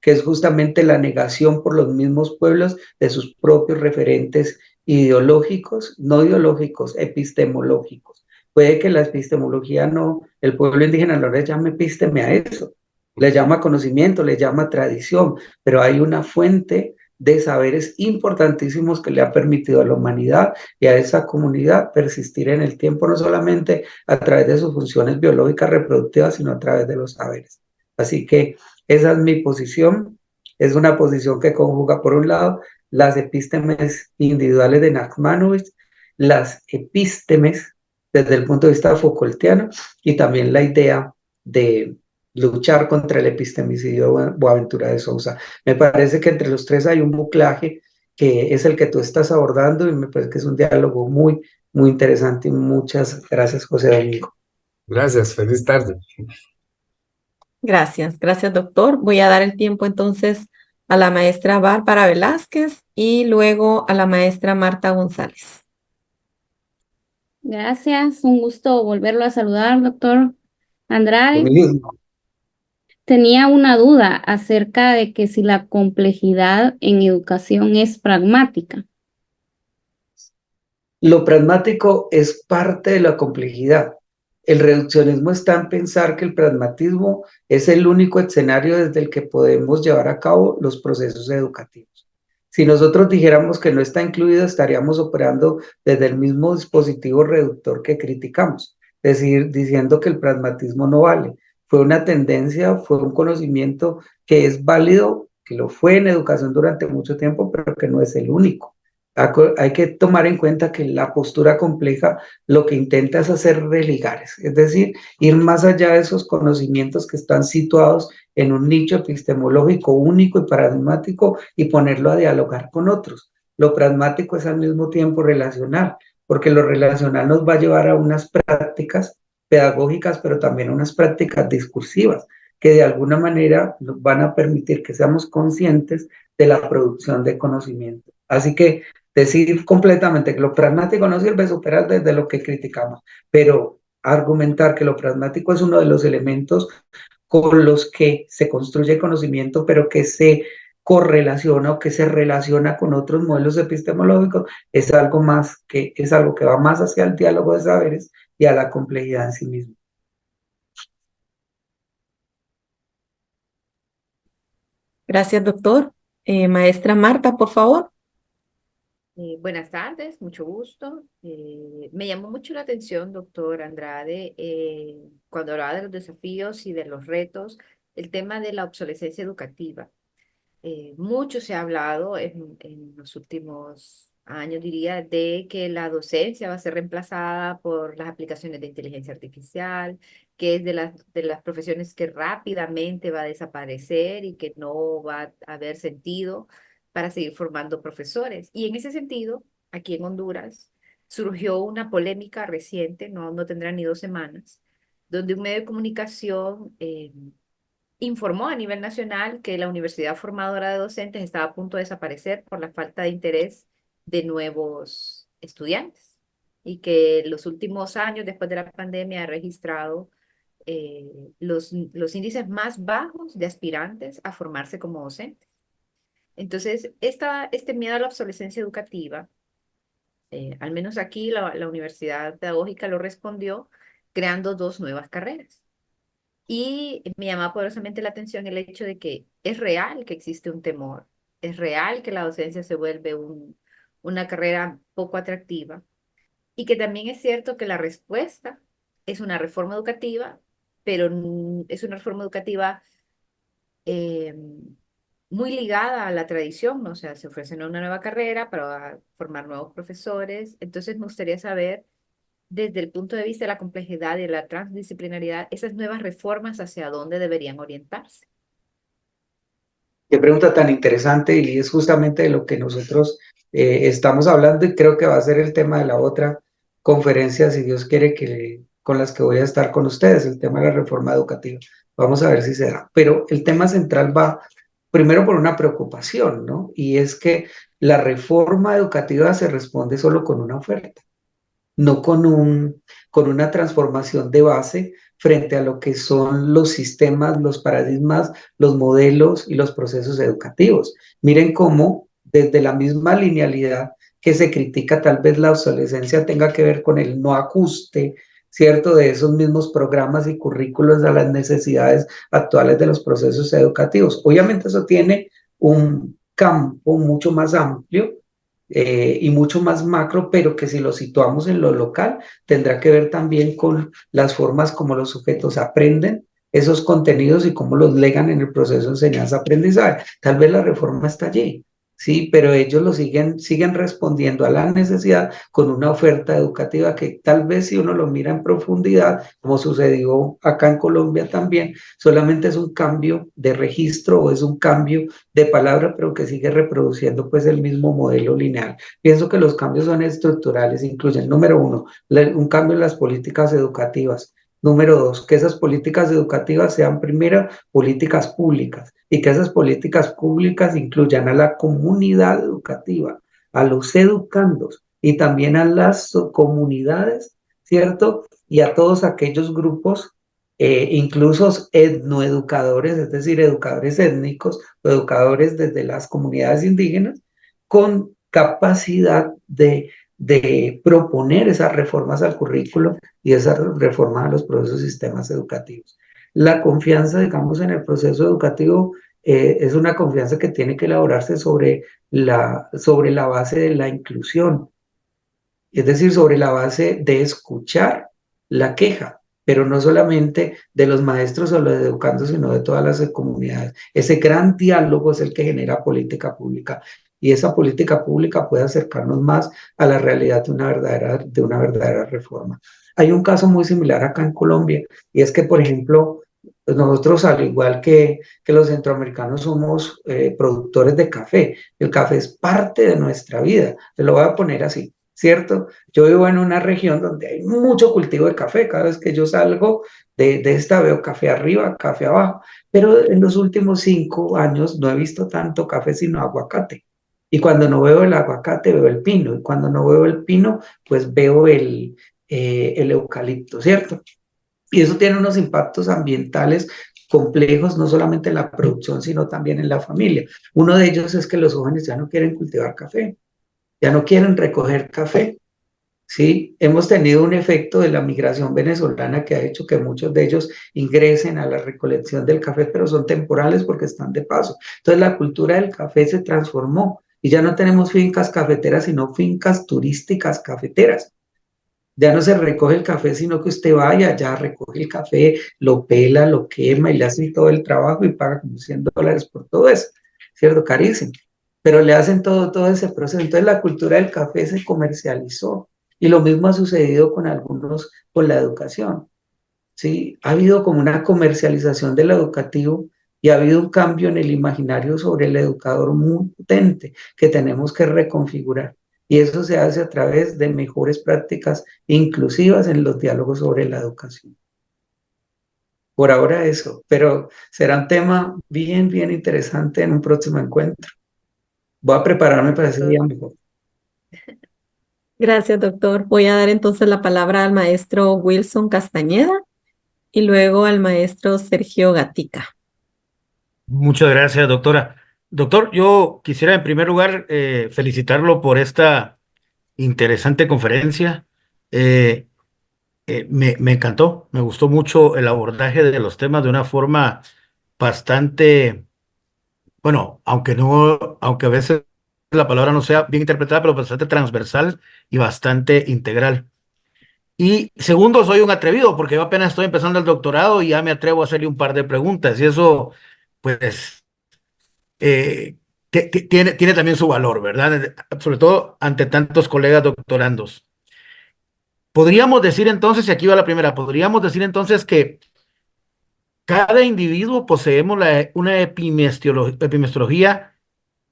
que es justamente la negación por los mismos pueblos de sus propios referentes ideológicos, no ideológicos, epistemológicos. Puede que la epistemología no, el pueblo indígena no le llame episteme a eso, le llama conocimiento, le llama tradición, pero hay una fuente de saberes importantísimos que le ha permitido a la humanidad y a esa comunidad persistir en el tiempo, no solamente a través de sus funciones biológicas reproductivas, sino a través de los saberes. Así que esa es mi posición, es una posición que conjuga, por un lado, las epístemes individuales de Nachmanovitch, las epístemes desde el punto de vista Foucaultiano y también la idea de luchar contra el epistemicidio de Boaventura de Sousa. Me parece que entre los tres hay un buclaje que es el que tú estás abordando y me parece que es un diálogo muy, muy interesante. Muchas gracias, José Domingo. Gracias, feliz tarde. Gracias, gracias, doctor. Voy a dar el tiempo entonces a la maestra Bárbara Velázquez y luego a la maestra Marta González. Gracias, un gusto volverlo a saludar, doctor Andrade. Mismo. Tenía una duda acerca de que si la complejidad en educación es pragmática. Lo pragmático es parte de la complejidad. El reduccionismo está en pensar que el pragmatismo es el único escenario desde el que podemos llevar a cabo los procesos educativos. Si nosotros dijéramos que no está incluido, estaríamos operando desde el mismo dispositivo reductor que criticamos, es decir, diciendo que el pragmatismo no vale. Fue una tendencia, fue un conocimiento que es válido que lo fue en educación durante mucho tiempo, pero que no es el único. Hay que tomar en cuenta que la postura compleja lo que intenta es hacer religares, es decir, ir más allá de esos conocimientos que están situados en un nicho epistemológico único y paradigmático y ponerlo a dialogar con otros. Lo pragmático es al mismo tiempo relacional, porque lo relacional nos va a llevar a unas prácticas pedagógicas, pero también a unas prácticas discursivas, que de alguna manera nos van a permitir que seamos conscientes de la producción de conocimiento. Así que decir completamente que lo pragmático no sirve superar desde lo que criticamos, pero argumentar que lo pragmático es uno de los elementos con los que se construye conocimiento, pero que se correlaciona o que se relaciona con otros modelos epistemológicos, es algo más que es algo que va más hacia el diálogo de saberes y a la complejidad en sí mismo. Gracias, doctor. Maestra Marta, por favor. Buenas tardes, mucho gusto. Me llamó mucho la atención, doctor Andrade, cuando hablaba de los desafíos y de los retos, el tema de la obsolescencia educativa. Mucho se ha hablado en los últimos años, diría, de que la docencia va a ser reemplazada por las aplicaciones de inteligencia artificial, que es de las profesiones que rápidamente va a desaparecer y que no va a haber sentido para seguir formando profesores. Y en ese sentido, aquí en Honduras, surgió una polémica reciente, no tendrá ni 2 semanas, donde un medio de comunicación informó a nivel nacional que la Universidad Formadora de Docentes estaba a punto de desaparecer por la falta de interés de nuevos estudiantes y que los últimos años después de la pandemia ha registrado los índices más bajos de aspirantes a formarse como docentes. Entonces, este miedo a la obsolescencia educativa, al menos aquí la Universidad Pedagógica lo respondió creando 2 nuevas carreras. Y me llama poderosamente la atención el hecho de que es real que existe un temor, es real que la docencia se vuelve una carrera poco atractiva y que también es cierto que la respuesta es una reforma educativa, pero es una reforma educativa eh, muy ligada a la tradición, ¿no? O sea, se ofrece una nueva carrera para formar nuevos profesores. Entonces me gustaría saber desde el punto de vista de la complejidad y de la transdisciplinariedad, esas nuevas reformas hacia dónde deberían orientarse. Qué pregunta tan interesante y es justamente de lo que nosotros estamos hablando y creo que va a ser el tema de la otra conferencia, si Dios quiere, con las que voy a estar con ustedes, el tema de la reforma educativa. Vamos a ver si se da. Pero el tema central va primero por una preocupación, ¿no? Y es que la reforma educativa se responde solo con una oferta, no con una transformación de base frente a lo que son los sistemas, los paradigmas, los modelos y los procesos educativos. Miren cómo desde la misma linealidad que se critica tal vez la obsolescencia tenga que ver con el no ajuste, ¿cierto? De esos mismos programas y currículos a las necesidades actuales de los procesos educativos. Obviamente eso tiene un campo mucho más amplio y mucho más macro, pero que si lo situamos en lo local, tendrá que ver también con las formas como los sujetos aprenden esos contenidos y cómo los legan en el proceso de enseñanza-aprendizaje. Tal vez la reforma está allí, sí, pero ellos siguen respondiendo a la necesidad con una oferta educativa que tal vez si uno lo mira en profundidad, como sucedió acá en Colombia también, solamente es un cambio de registro o es un cambio de palabra, pero que sigue reproduciendo pues el mismo modelo lineal. Pienso que los cambios son estructurales, incluyen, número uno, un cambio en las políticas educativas. Número dos, que esas políticas educativas sean primero políticas públicas y que esas políticas públicas incluyan a la comunidad educativa, a los educandos y también a las comunidades, ¿cierto? Y a todos aquellos grupos, incluso etnoeducadores, es decir, educadores étnicos o educadores desde las comunidades indígenas, con capacidad de proponer esas reformas al currículo y esas reformas a los procesos y sistemas educativos. La confianza, digamos, en el proceso educativo es una confianza que tiene que elaborarse sobre la base de la inclusión, es decir, sobre la base de escuchar la queja, pero no solamente de los maestros o los educandos, sino de todas las comunidades. Ese gran diálogo es el que genera política pública y esa política pública puede acercarnos más a la realidad de una verdadera reforma. Hay un caso muy similar acá en Colombia y es que, por ejemplo, pues nosotros, al igual que los centroamericanos, somos productores de café. El café es parte de nuestra vida. Te lo voy a poner así, ¿cierto? Yo vivo en una región donde hay mucho cultivo de café. Cada vez que yo salgo de esta veo café arriba, café abajo. Pero en los últimos 5 años no he visto tanto café sino aguacate. Y cuando no veo el aguacate, veo el pino. Y cuando no veo el pino, pues veo el eucalipto, ¿cierto? Y eso tiene unos impactos ambientales complejos, no solamente en la producción, sino también en la familia. Uno de ellos es que los jóvenes ya no quieren cultivar café, ya no quieren recoger café. Sí, hemos tenido un efecto de la migración venezolana que ha hecho que muchos de ellos ingresen a la recolección del café, pero son temporales porque están de paso. Entonces la cultura del café se transformó y ya no tenemos fincas cafeteras, sino fincas turísticas cafeteras. Ya no se recoge el café, sino que usted vaya, ya recoge el café, lo pela, lo quema y le hace todo el trabajo y paga como $100 por todo eso, ¿cierto? Carísimo. Pero le hacen todo ese proceso. Entonces la cultura del café se comercializó y lo mismo ha sucedido con algunos, con la educación, ¿sí? Ha habido como una comercialización del educativo y ha habido un cambio en el imaginario sobre el educador muy potente que tenemos que reconfigurar. Y eso se hace a través de mejores prácticas inclusivas en los diálogos sobre la educación. Por ahora eso, pero será un tema bien interesante en un próximo encuentro. Voy a prepararme para ese día Doctor. mejor. Gracias, doctor. Voy a dar entonces la palabra al maestro Wilson Castañeda y luego al maestro Sergio Gatica. Muchas gracias, doctora. Doctor, yo quisiera en primer lugar felicitarlo por esta interesante conferencia. Eh, me encantó, me gustó mucho el abordaje de los temas de una forma bastante, bueno, aunque a veces la palabra no sea bien interpretada, pero bastante transversal y bastante integral. Y segundo, soy un atrevido porque yo apenas estoy empezando el doctorado y ya me atrevo a hacerle un par de preguntas y eso, pues eh, tiene también su valor, ¿verdad? Sobre todo ante tantos colegas doctorandos. Podríamos decir entonces, y aquí va la primera, podríamos decir entonces que cada individuo poseemos una epimestiología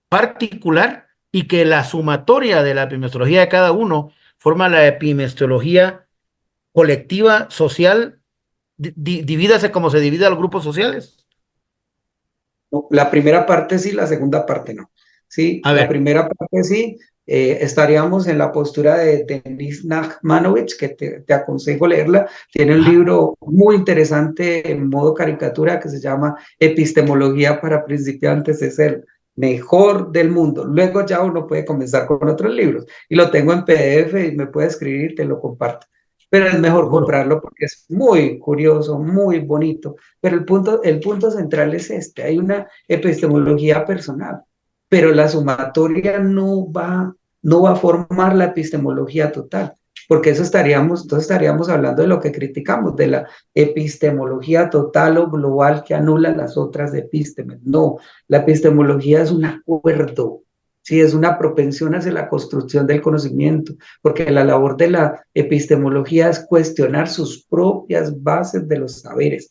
particular y que la sumatoria de la epimestiología de cada uno forma la epimestiología colectiva, social, divídase como se divide a los grupos sociales. No, la primera parte sí, la segunda parte no. Sí, A la ver, primera parte sí, estaríamos en la postura de Denis Nachmanovich, que te aconsejo leerla. Tiene un ajá, libro muy interesante en modo caricatura que se llama Epistemología para principiantes. Es el mejor del mundo. Luego ya uno puede comenzar con otros libros y lo tengo en PDF y me puede escribir y te lo comparto. Pero es mejor seguro. comprarlo porque es muy curioso, muy bonito. Pero el punto central es este: hay una epistemología personal, pero la sumatoria no va a formar la epistemología total, porque entonces estaríamos hablando de lo que criticamos, de la epistemología total o global que anula las otras epístemes. No, la epistemología es un acuerdo, sí, es una propensión hacia la construcción del conocimiento, porque la labor de la epistemología es cuestionar sus propias bases de los saberes.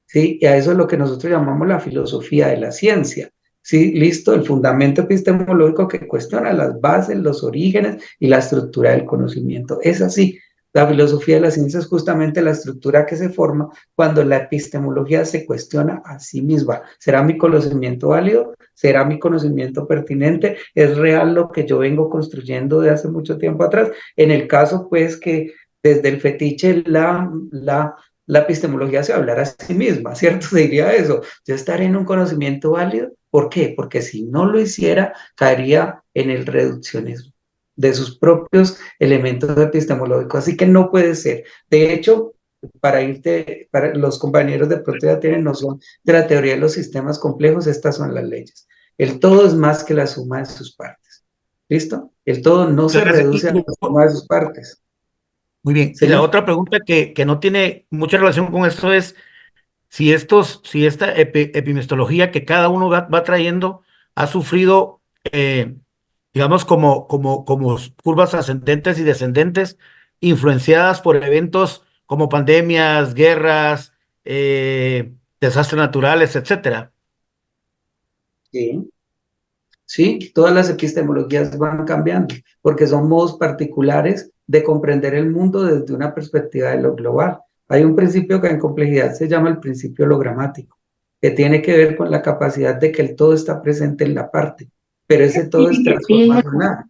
¿Sí? Y a eso es lo que nosotros llamamos la filosofía de la ciencia. ¿Sí? Listo, el fundamento epistemológico que cuestiona las bases, los orígenes y la estructura del conocimiento. Es así. La filosofía de la ciencia es justamente la estructura que se forma cuando la epistemología se cuestiona a sí misma. ¿Será mi conocimiento válido? ¿Será mi conocimiento pertinente? ¿Es real lo que yo vengo construyendo de hace mucho tiempo atrás? En el caso, pues, que desde el fetiche la epistemología se hablará a sí misma, ¿cierto? Se diría eso. Yo estaré en un conocimiento válido. ¿Por qué? Porque si no lo hiciera, caería en el reduccionismo de sus propios elementos epistemológicos. Así que no puede ser. De hecho, para los compañeros de pronto ya tienen noción de la teoría de los sistemas complejos, estas son las leyes. El todo es más que la suma de sus partes. ¿Listo? El todo no se Gracias. reduce a la suma de sus partes. Muy bien. Y la Señor. otra pregunta que no tiene mucha relación con esto es si esta epimestología que cada uno va trayendo ha sufrido, digamos, como curvas ascendentes y descendentes, influenciadas por eventos como pandemias, guerras, desastres naturales, etcétera. Sí. Sí, todas las epistemologías van cambiando, porque son modos particulares de comprender el mundo desde una perspectiva de lo global. Hay un principio que en complejidad se llama el principio hologramático, que tiene que ver con la capacidad de que el todo está presente en la parte, pero ese todo es transformacional.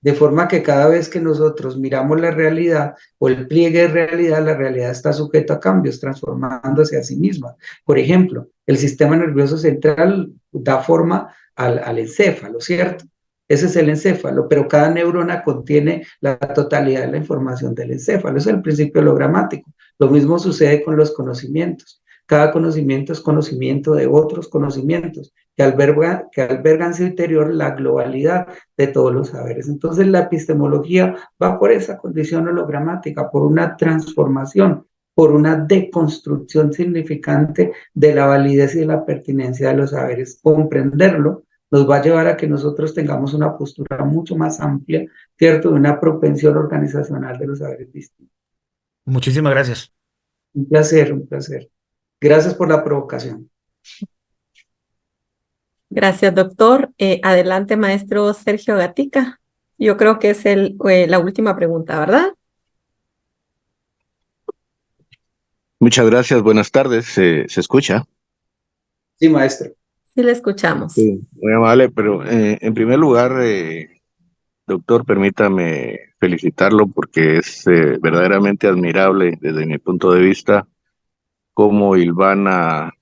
De forma que cada vez que nosotros miramos la realidad o el pliegue de realidad, la realidad está sujeta a cambios, transformándose a sí misma. Por ejemplo, el sistema nervioso central da forma al encéfalo, ¿cierto? Ese es el encéfalo, pero cada neurona contiene la totalidad de la información del encéfalo. Ese es el principio hologramático. Lo mismo sucede con los conocimientos. Cada conocimiento es conocimiento de otros conocimientos que albergan en su interior la globalidad de todos los saberes. Entonces la epistemología va por esa condición hologramática, por una transformación, por una deconstrucción significante de la validez y de la pertinencia de los saberes. Comprenderlo nos va a llevar a que nosotros tengamos una postura mucho más amplia, ¿cierto? De una propensión organizacional de los saberes distintos. Muchísimas gracias. Un placer, un placer. Gracias por la provocación. Gracias, doctor. Adelante, maestro Sergio Gatica. Yo creo que es la última pregunta, ¿verdad? Muchas gracias, buenas tardes. ¿Se escucha? Sí, maestro. Sí, le escuchamos. Sí, muy amable, pero en primer lugar, doctor, permítame felicitarlo porque es verdaderamente admirable desde mi punto de vista cómo hilvana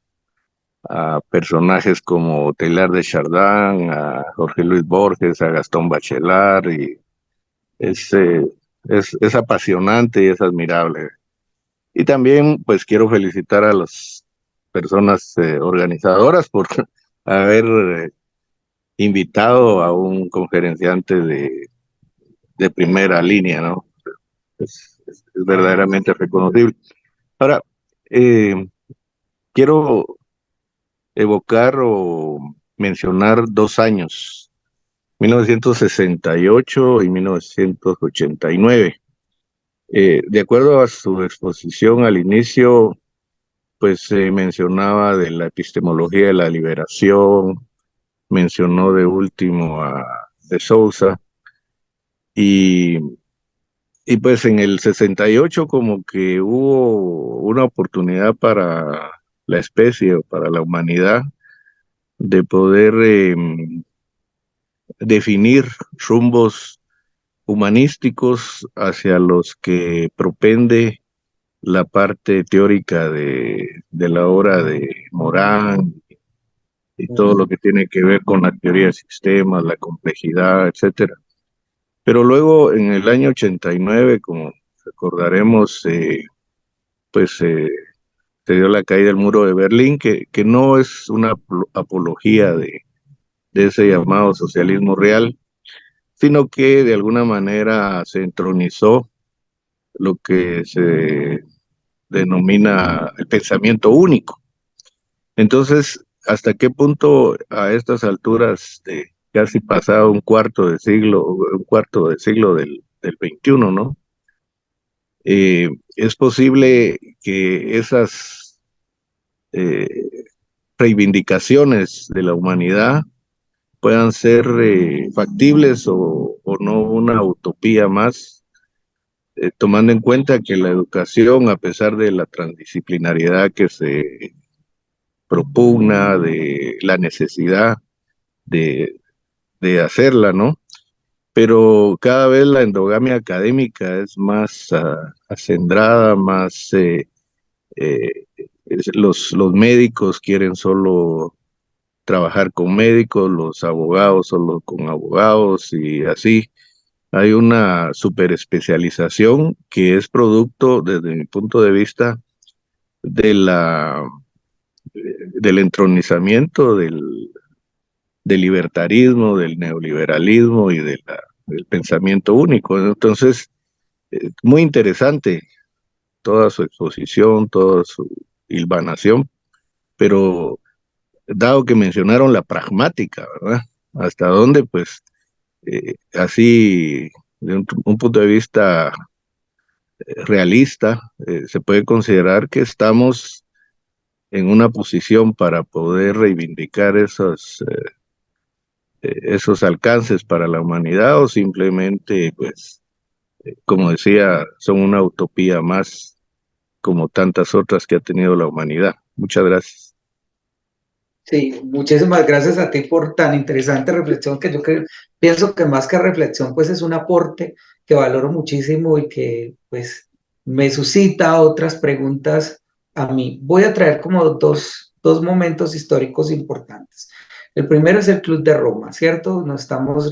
a personajes como Teilhard de Chardin, a Jorge Luis Borges, a Gastón Bachelard, y es, eh, es apasionante y es admirable. Y también, pues, quiero felicitar a las personas organizadoras por haber invitado a un conferenciante de primera línea, ¿no? Es verdaderamente reconocible. Ahora, eh, quiero evocar o mencionar 2 años, 1968 y 1989. De acuerdo a su exposición al inicio, pues se mencionaba de la epistemología de la liberación, mencionó de último a de Sousa, y, y pues en el 68 como que hubo una oportunidad para la especie o para la humanidad de poder definir rumbos humanísticos hacia los que propende la parte teórica de la obra de Morán y todo lo que tiene que ver con la teoría de sistemas, la complejidad, etcétera. Pero luego, en el año 89, como recordaremos, pues se dio la caída del muro de Berlín, que no es una apología de ese llamado socialismo real, sino que de alguna manera se entronizó lo que se denomina el pensamiento único. Entonces, ¿hasta qué punto a estas alturas de casi pasado un cuarto de siglo del 21, ¿no? Es posible que esas eh, reivindicaciones de la humanidad puedan ser factibles o no una utopía más, tomando en cuenta que la educación, a pesar de la transdisciplinariedad que se propugna, de la necesidad de, de hacerla, ¿no? Pero cada vez la endogamia académica es más acendrada, más los médicos quieren solo trabajar con médicos, los abogados solo con abogados y así. Hay una superespecialización que es producto, desde mi punto de vista, de del entronizamiento del libertarismo, del neoliberalismo y del pensamiento único. Entonces, Muy interesante toda su exposición, toda su hilvanación, pero dado que mencionaron la pragmática, ¿verdad? Hasta dónde, pues, así, de un punto de vista realista, se puede considerar que estamos en una posición para poder reivindicar esos alcances para la humanidad, o simplemente, pues, como decía, son una utopía más como tantas otras que ha tenido la humanidad. Muchas gracias. Sí, muchísimas gracias a ti por tan interesante reflexión que pienso que más que reflexión, pues es un aporte que valoro muchísimo y que pues me suscita otras preguntas a mí. Voy a traer como dos momentos históricos importantes. El primero es el Club de Roma, ¿cierto? Nos estamos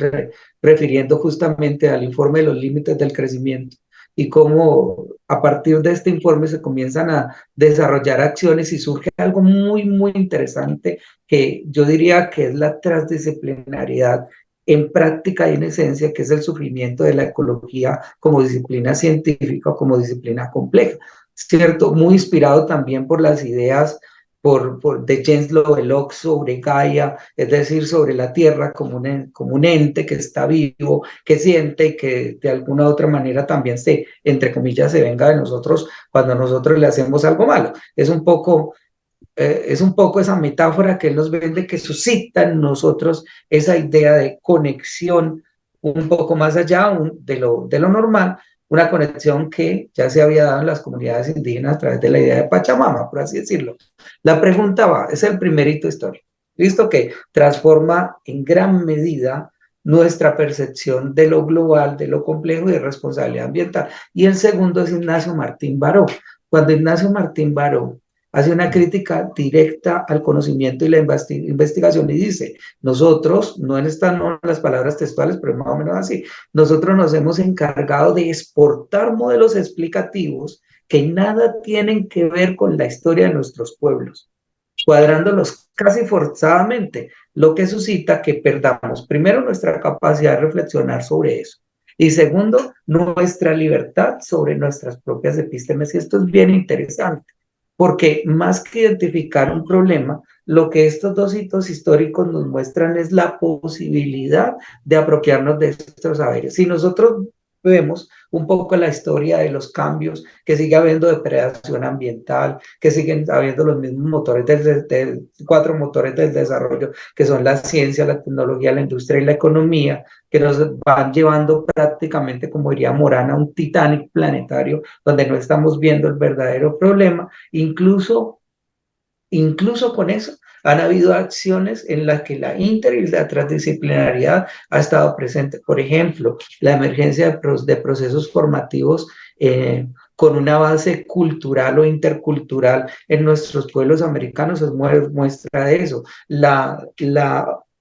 refiriendo justamente al informe de los límites del crecimiento y cómo a partir de este informe se comienzan a desarrollar acciones y surge algo muy, muy interesante que yo diría que es la transdisciplinariedad en práctica y en esencia, que es el surgimiento de la ecología como disciplina científica, como disciplina compleja, ¿cierto? Muy inspirado también por las ideas de James Lovelock sobre Gaia, es decir, sobre la Tierra como un ente que está vivo, que siente y que de alguna u otra manera también entre comillas, se venga de nosotros cuando nosotros le hacemos algo malo. Es un poco esa metáfora que él nos vende que suscita en nosotros esa idea de conexión un poco más allá de lo normal, una conexión que ya se había dado en las comunidades indígenas a través de la idea de Pachamama, por así decirlo. La pregunta va, es el primer hito histórico, listo, que transforma en gran medida nuestra percepción de lo global, de lo complejo y de responsabilidad ambiental. Y el segundo es Ignacio Martín Baró. Cuando Ignacio Martín Baró hace una crítica directa al conocimiento y la investigación y dice, nosotros, no están no las palabras textuales, pero más o menos así, nosotros nos hemos encargado de exportar modelos explicativos que nada tienen que ver con la historia de nuestros pueblos, cuadrándolos casi forzadamente, lo que suscita que perdamos primero nuestra capacidad de reflexionar sobre eso. Y segundo, nuestra libertad sobre nuestras propias epístemes. Y esto es bien interesante porque más que identificar un problema, lo que estos dos hitos históricos nos muestran es la posibilidad de apropiarnos de estos saberes. Si nosotros vemos un poco la historia de los cambios, que sigue habiendo depredación ambiental, que siguen habiendo los mismos motores cuatro motores del desarrollo, que son la ciencia, la tecnología, la industria y la economía, que nos van llevando prácticamente, como diría Morán, a un Titanic planetario, donde no estamos viendo el verdadero problema. Incluso con eso, han habido acciones en las que la y la transdisciplinariedad ha estado presente. Por ejemplo, la emergencia de procesos formativos con una base cultural o intercultural en nuestros pueblos americanos es muestra de eso. La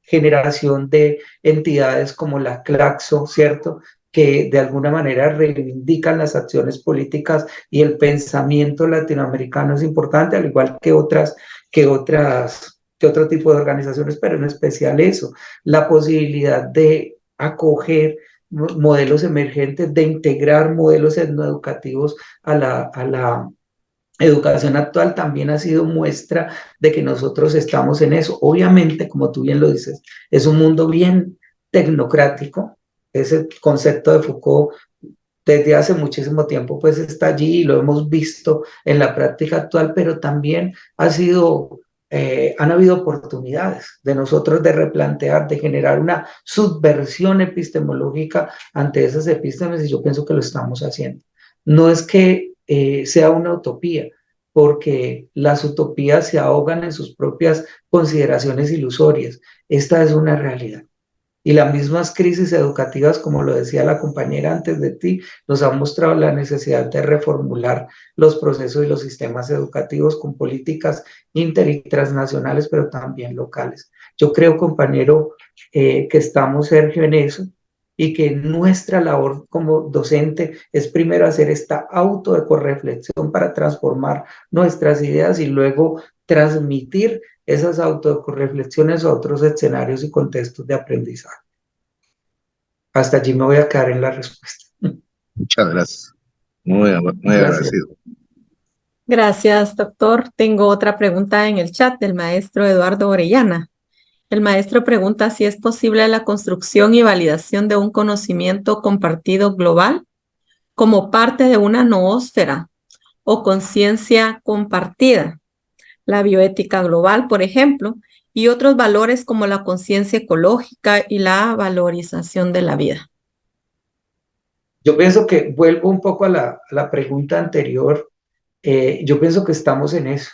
generación de entidades como la Claxo, ¿cierto?, que de alguna manera reivindican las acciones políticas y el pensamiento latinoamericano es importante, al igual que otro tipo de organizaciones, pero en especial eso, la posibilidad de acoger modelos emergentes, de integrar modelos etnoeducativos a la educación actual también ha sido muestra de que nosotros estamos en eso. Obviamente, como tú bien lo dices, es un mundo bien tecnocrático. Ese concepto de Foucault desde hace muchísimo tiempo pues está allí y lo hemos visto en la práctica actual, pero también han habido oportunidades de nosotros de replantear, de generar una subversión epistemológica ante esas epístemes y yo pienso que lo estamos haciendo. No es que sea una utopía, porque las utopías se ahogan en sus propias consideraciones ilusorias. Esta es una realidad. Y las mismas crisis educativas, como lo decía la compañera antes de ti, nos han mostrado la necesidad de reformular los procesos y los sistemas educativos con políticas inter y transnacionales, pero también locales. Yo creo, compañero, que estamos, Sergio, en eso y que nuestra labor como docente es primero hacer esta autoecorreflexión para transformar nuestras ideas y luego transmitir esas autorreflexiones a otros escenarios y contextos de aprendizaje. Hasta allí me voy a quedar en la respuesta. Muchas gracias. Muy Gracias. agradecido. Gracias, doctor. Tengo otra pregunta en el chat del maestro Eduardo Orellana. El maestro pregunta si es posible la construcción y validación de un conocimiento compartido global como parte de una noósfera o conciencia compartida, la bioética global, por ejemplo, y otros valores como la conciencia ecológica y la valorización de la vida. Yo pienso que vuelvo un poco a la pregunta anterior. Yo pienso que estamos en eso.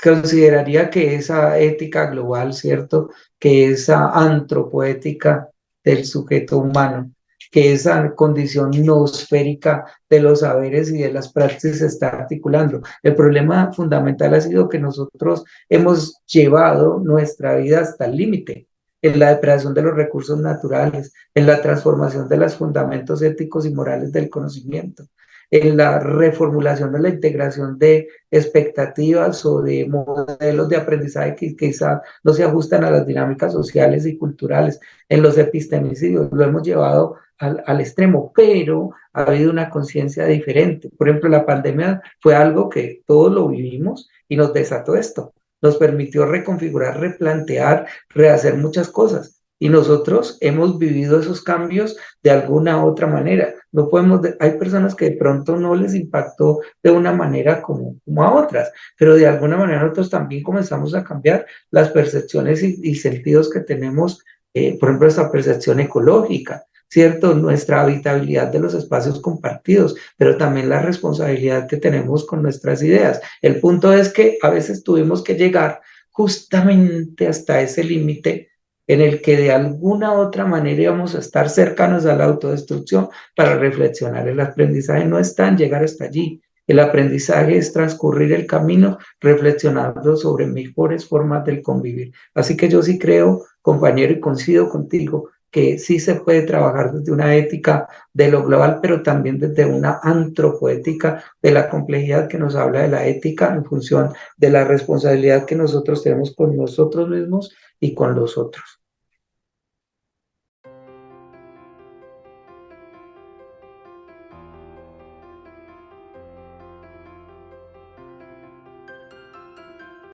Consideraría que esa ética global, ¿cierto? Que esa antropoética del sujeto humano, que esa condición noosférica de los saberes y de las prácticas se está articulando. El problema fundamental ha sido que nosotros hemos llevado nuestra vida hasta el límite en la depredación de los recursos naturales, en la transformación de los fundamentos éticos y morales del conocimiento, en la reformulación de la integración de expectativas o de modelos de aprendizaje que quizá no se ajustan a las dinámicas sociales y culturales. En los epistemicidios lo hemos llevado al extremo, pero ha habido una conciencia diferente. Por ejemplo, la pandemia fue algo que todos lo vivimos y nos desató esto. Nos permitió reconfigurar, replantear, rehacer muchas cosas. Y nosotros hemos vivido esos cambios de alguna otra manera. No podemos, hay personas que de pronto no les impactó de una manera como a otras, pero de alguna manera nosotros también comenzamos a cambiar las percepciones y sentidos que tenemos, por ejemplo, esta percepción ecológica, ¿cierto? Nuestra habitabilidad de los espacios compartidos, pero también la responsabilidad que tenemos con nuestras ideas. El punto es que a veces tuvimos que llegar justamente hasta ese límite en el que de alguna otra manera íbamos a estar cercanos a la autodestrucción para reflexionar. El aprendizaje no está en llegar hasta allí. El aprendizaje es transcurrir el camino reflexionando sobre mejores formas del convivir. Así que yo sí creo, compañero, y coincido contigo, que sí se puede trabajar desde una ética de lo global, pero también desde una antropoética de la complejidad que nos habla de la ética en función de la responsabilidad que nosotros tenemos con nosotros mismos y con los otros.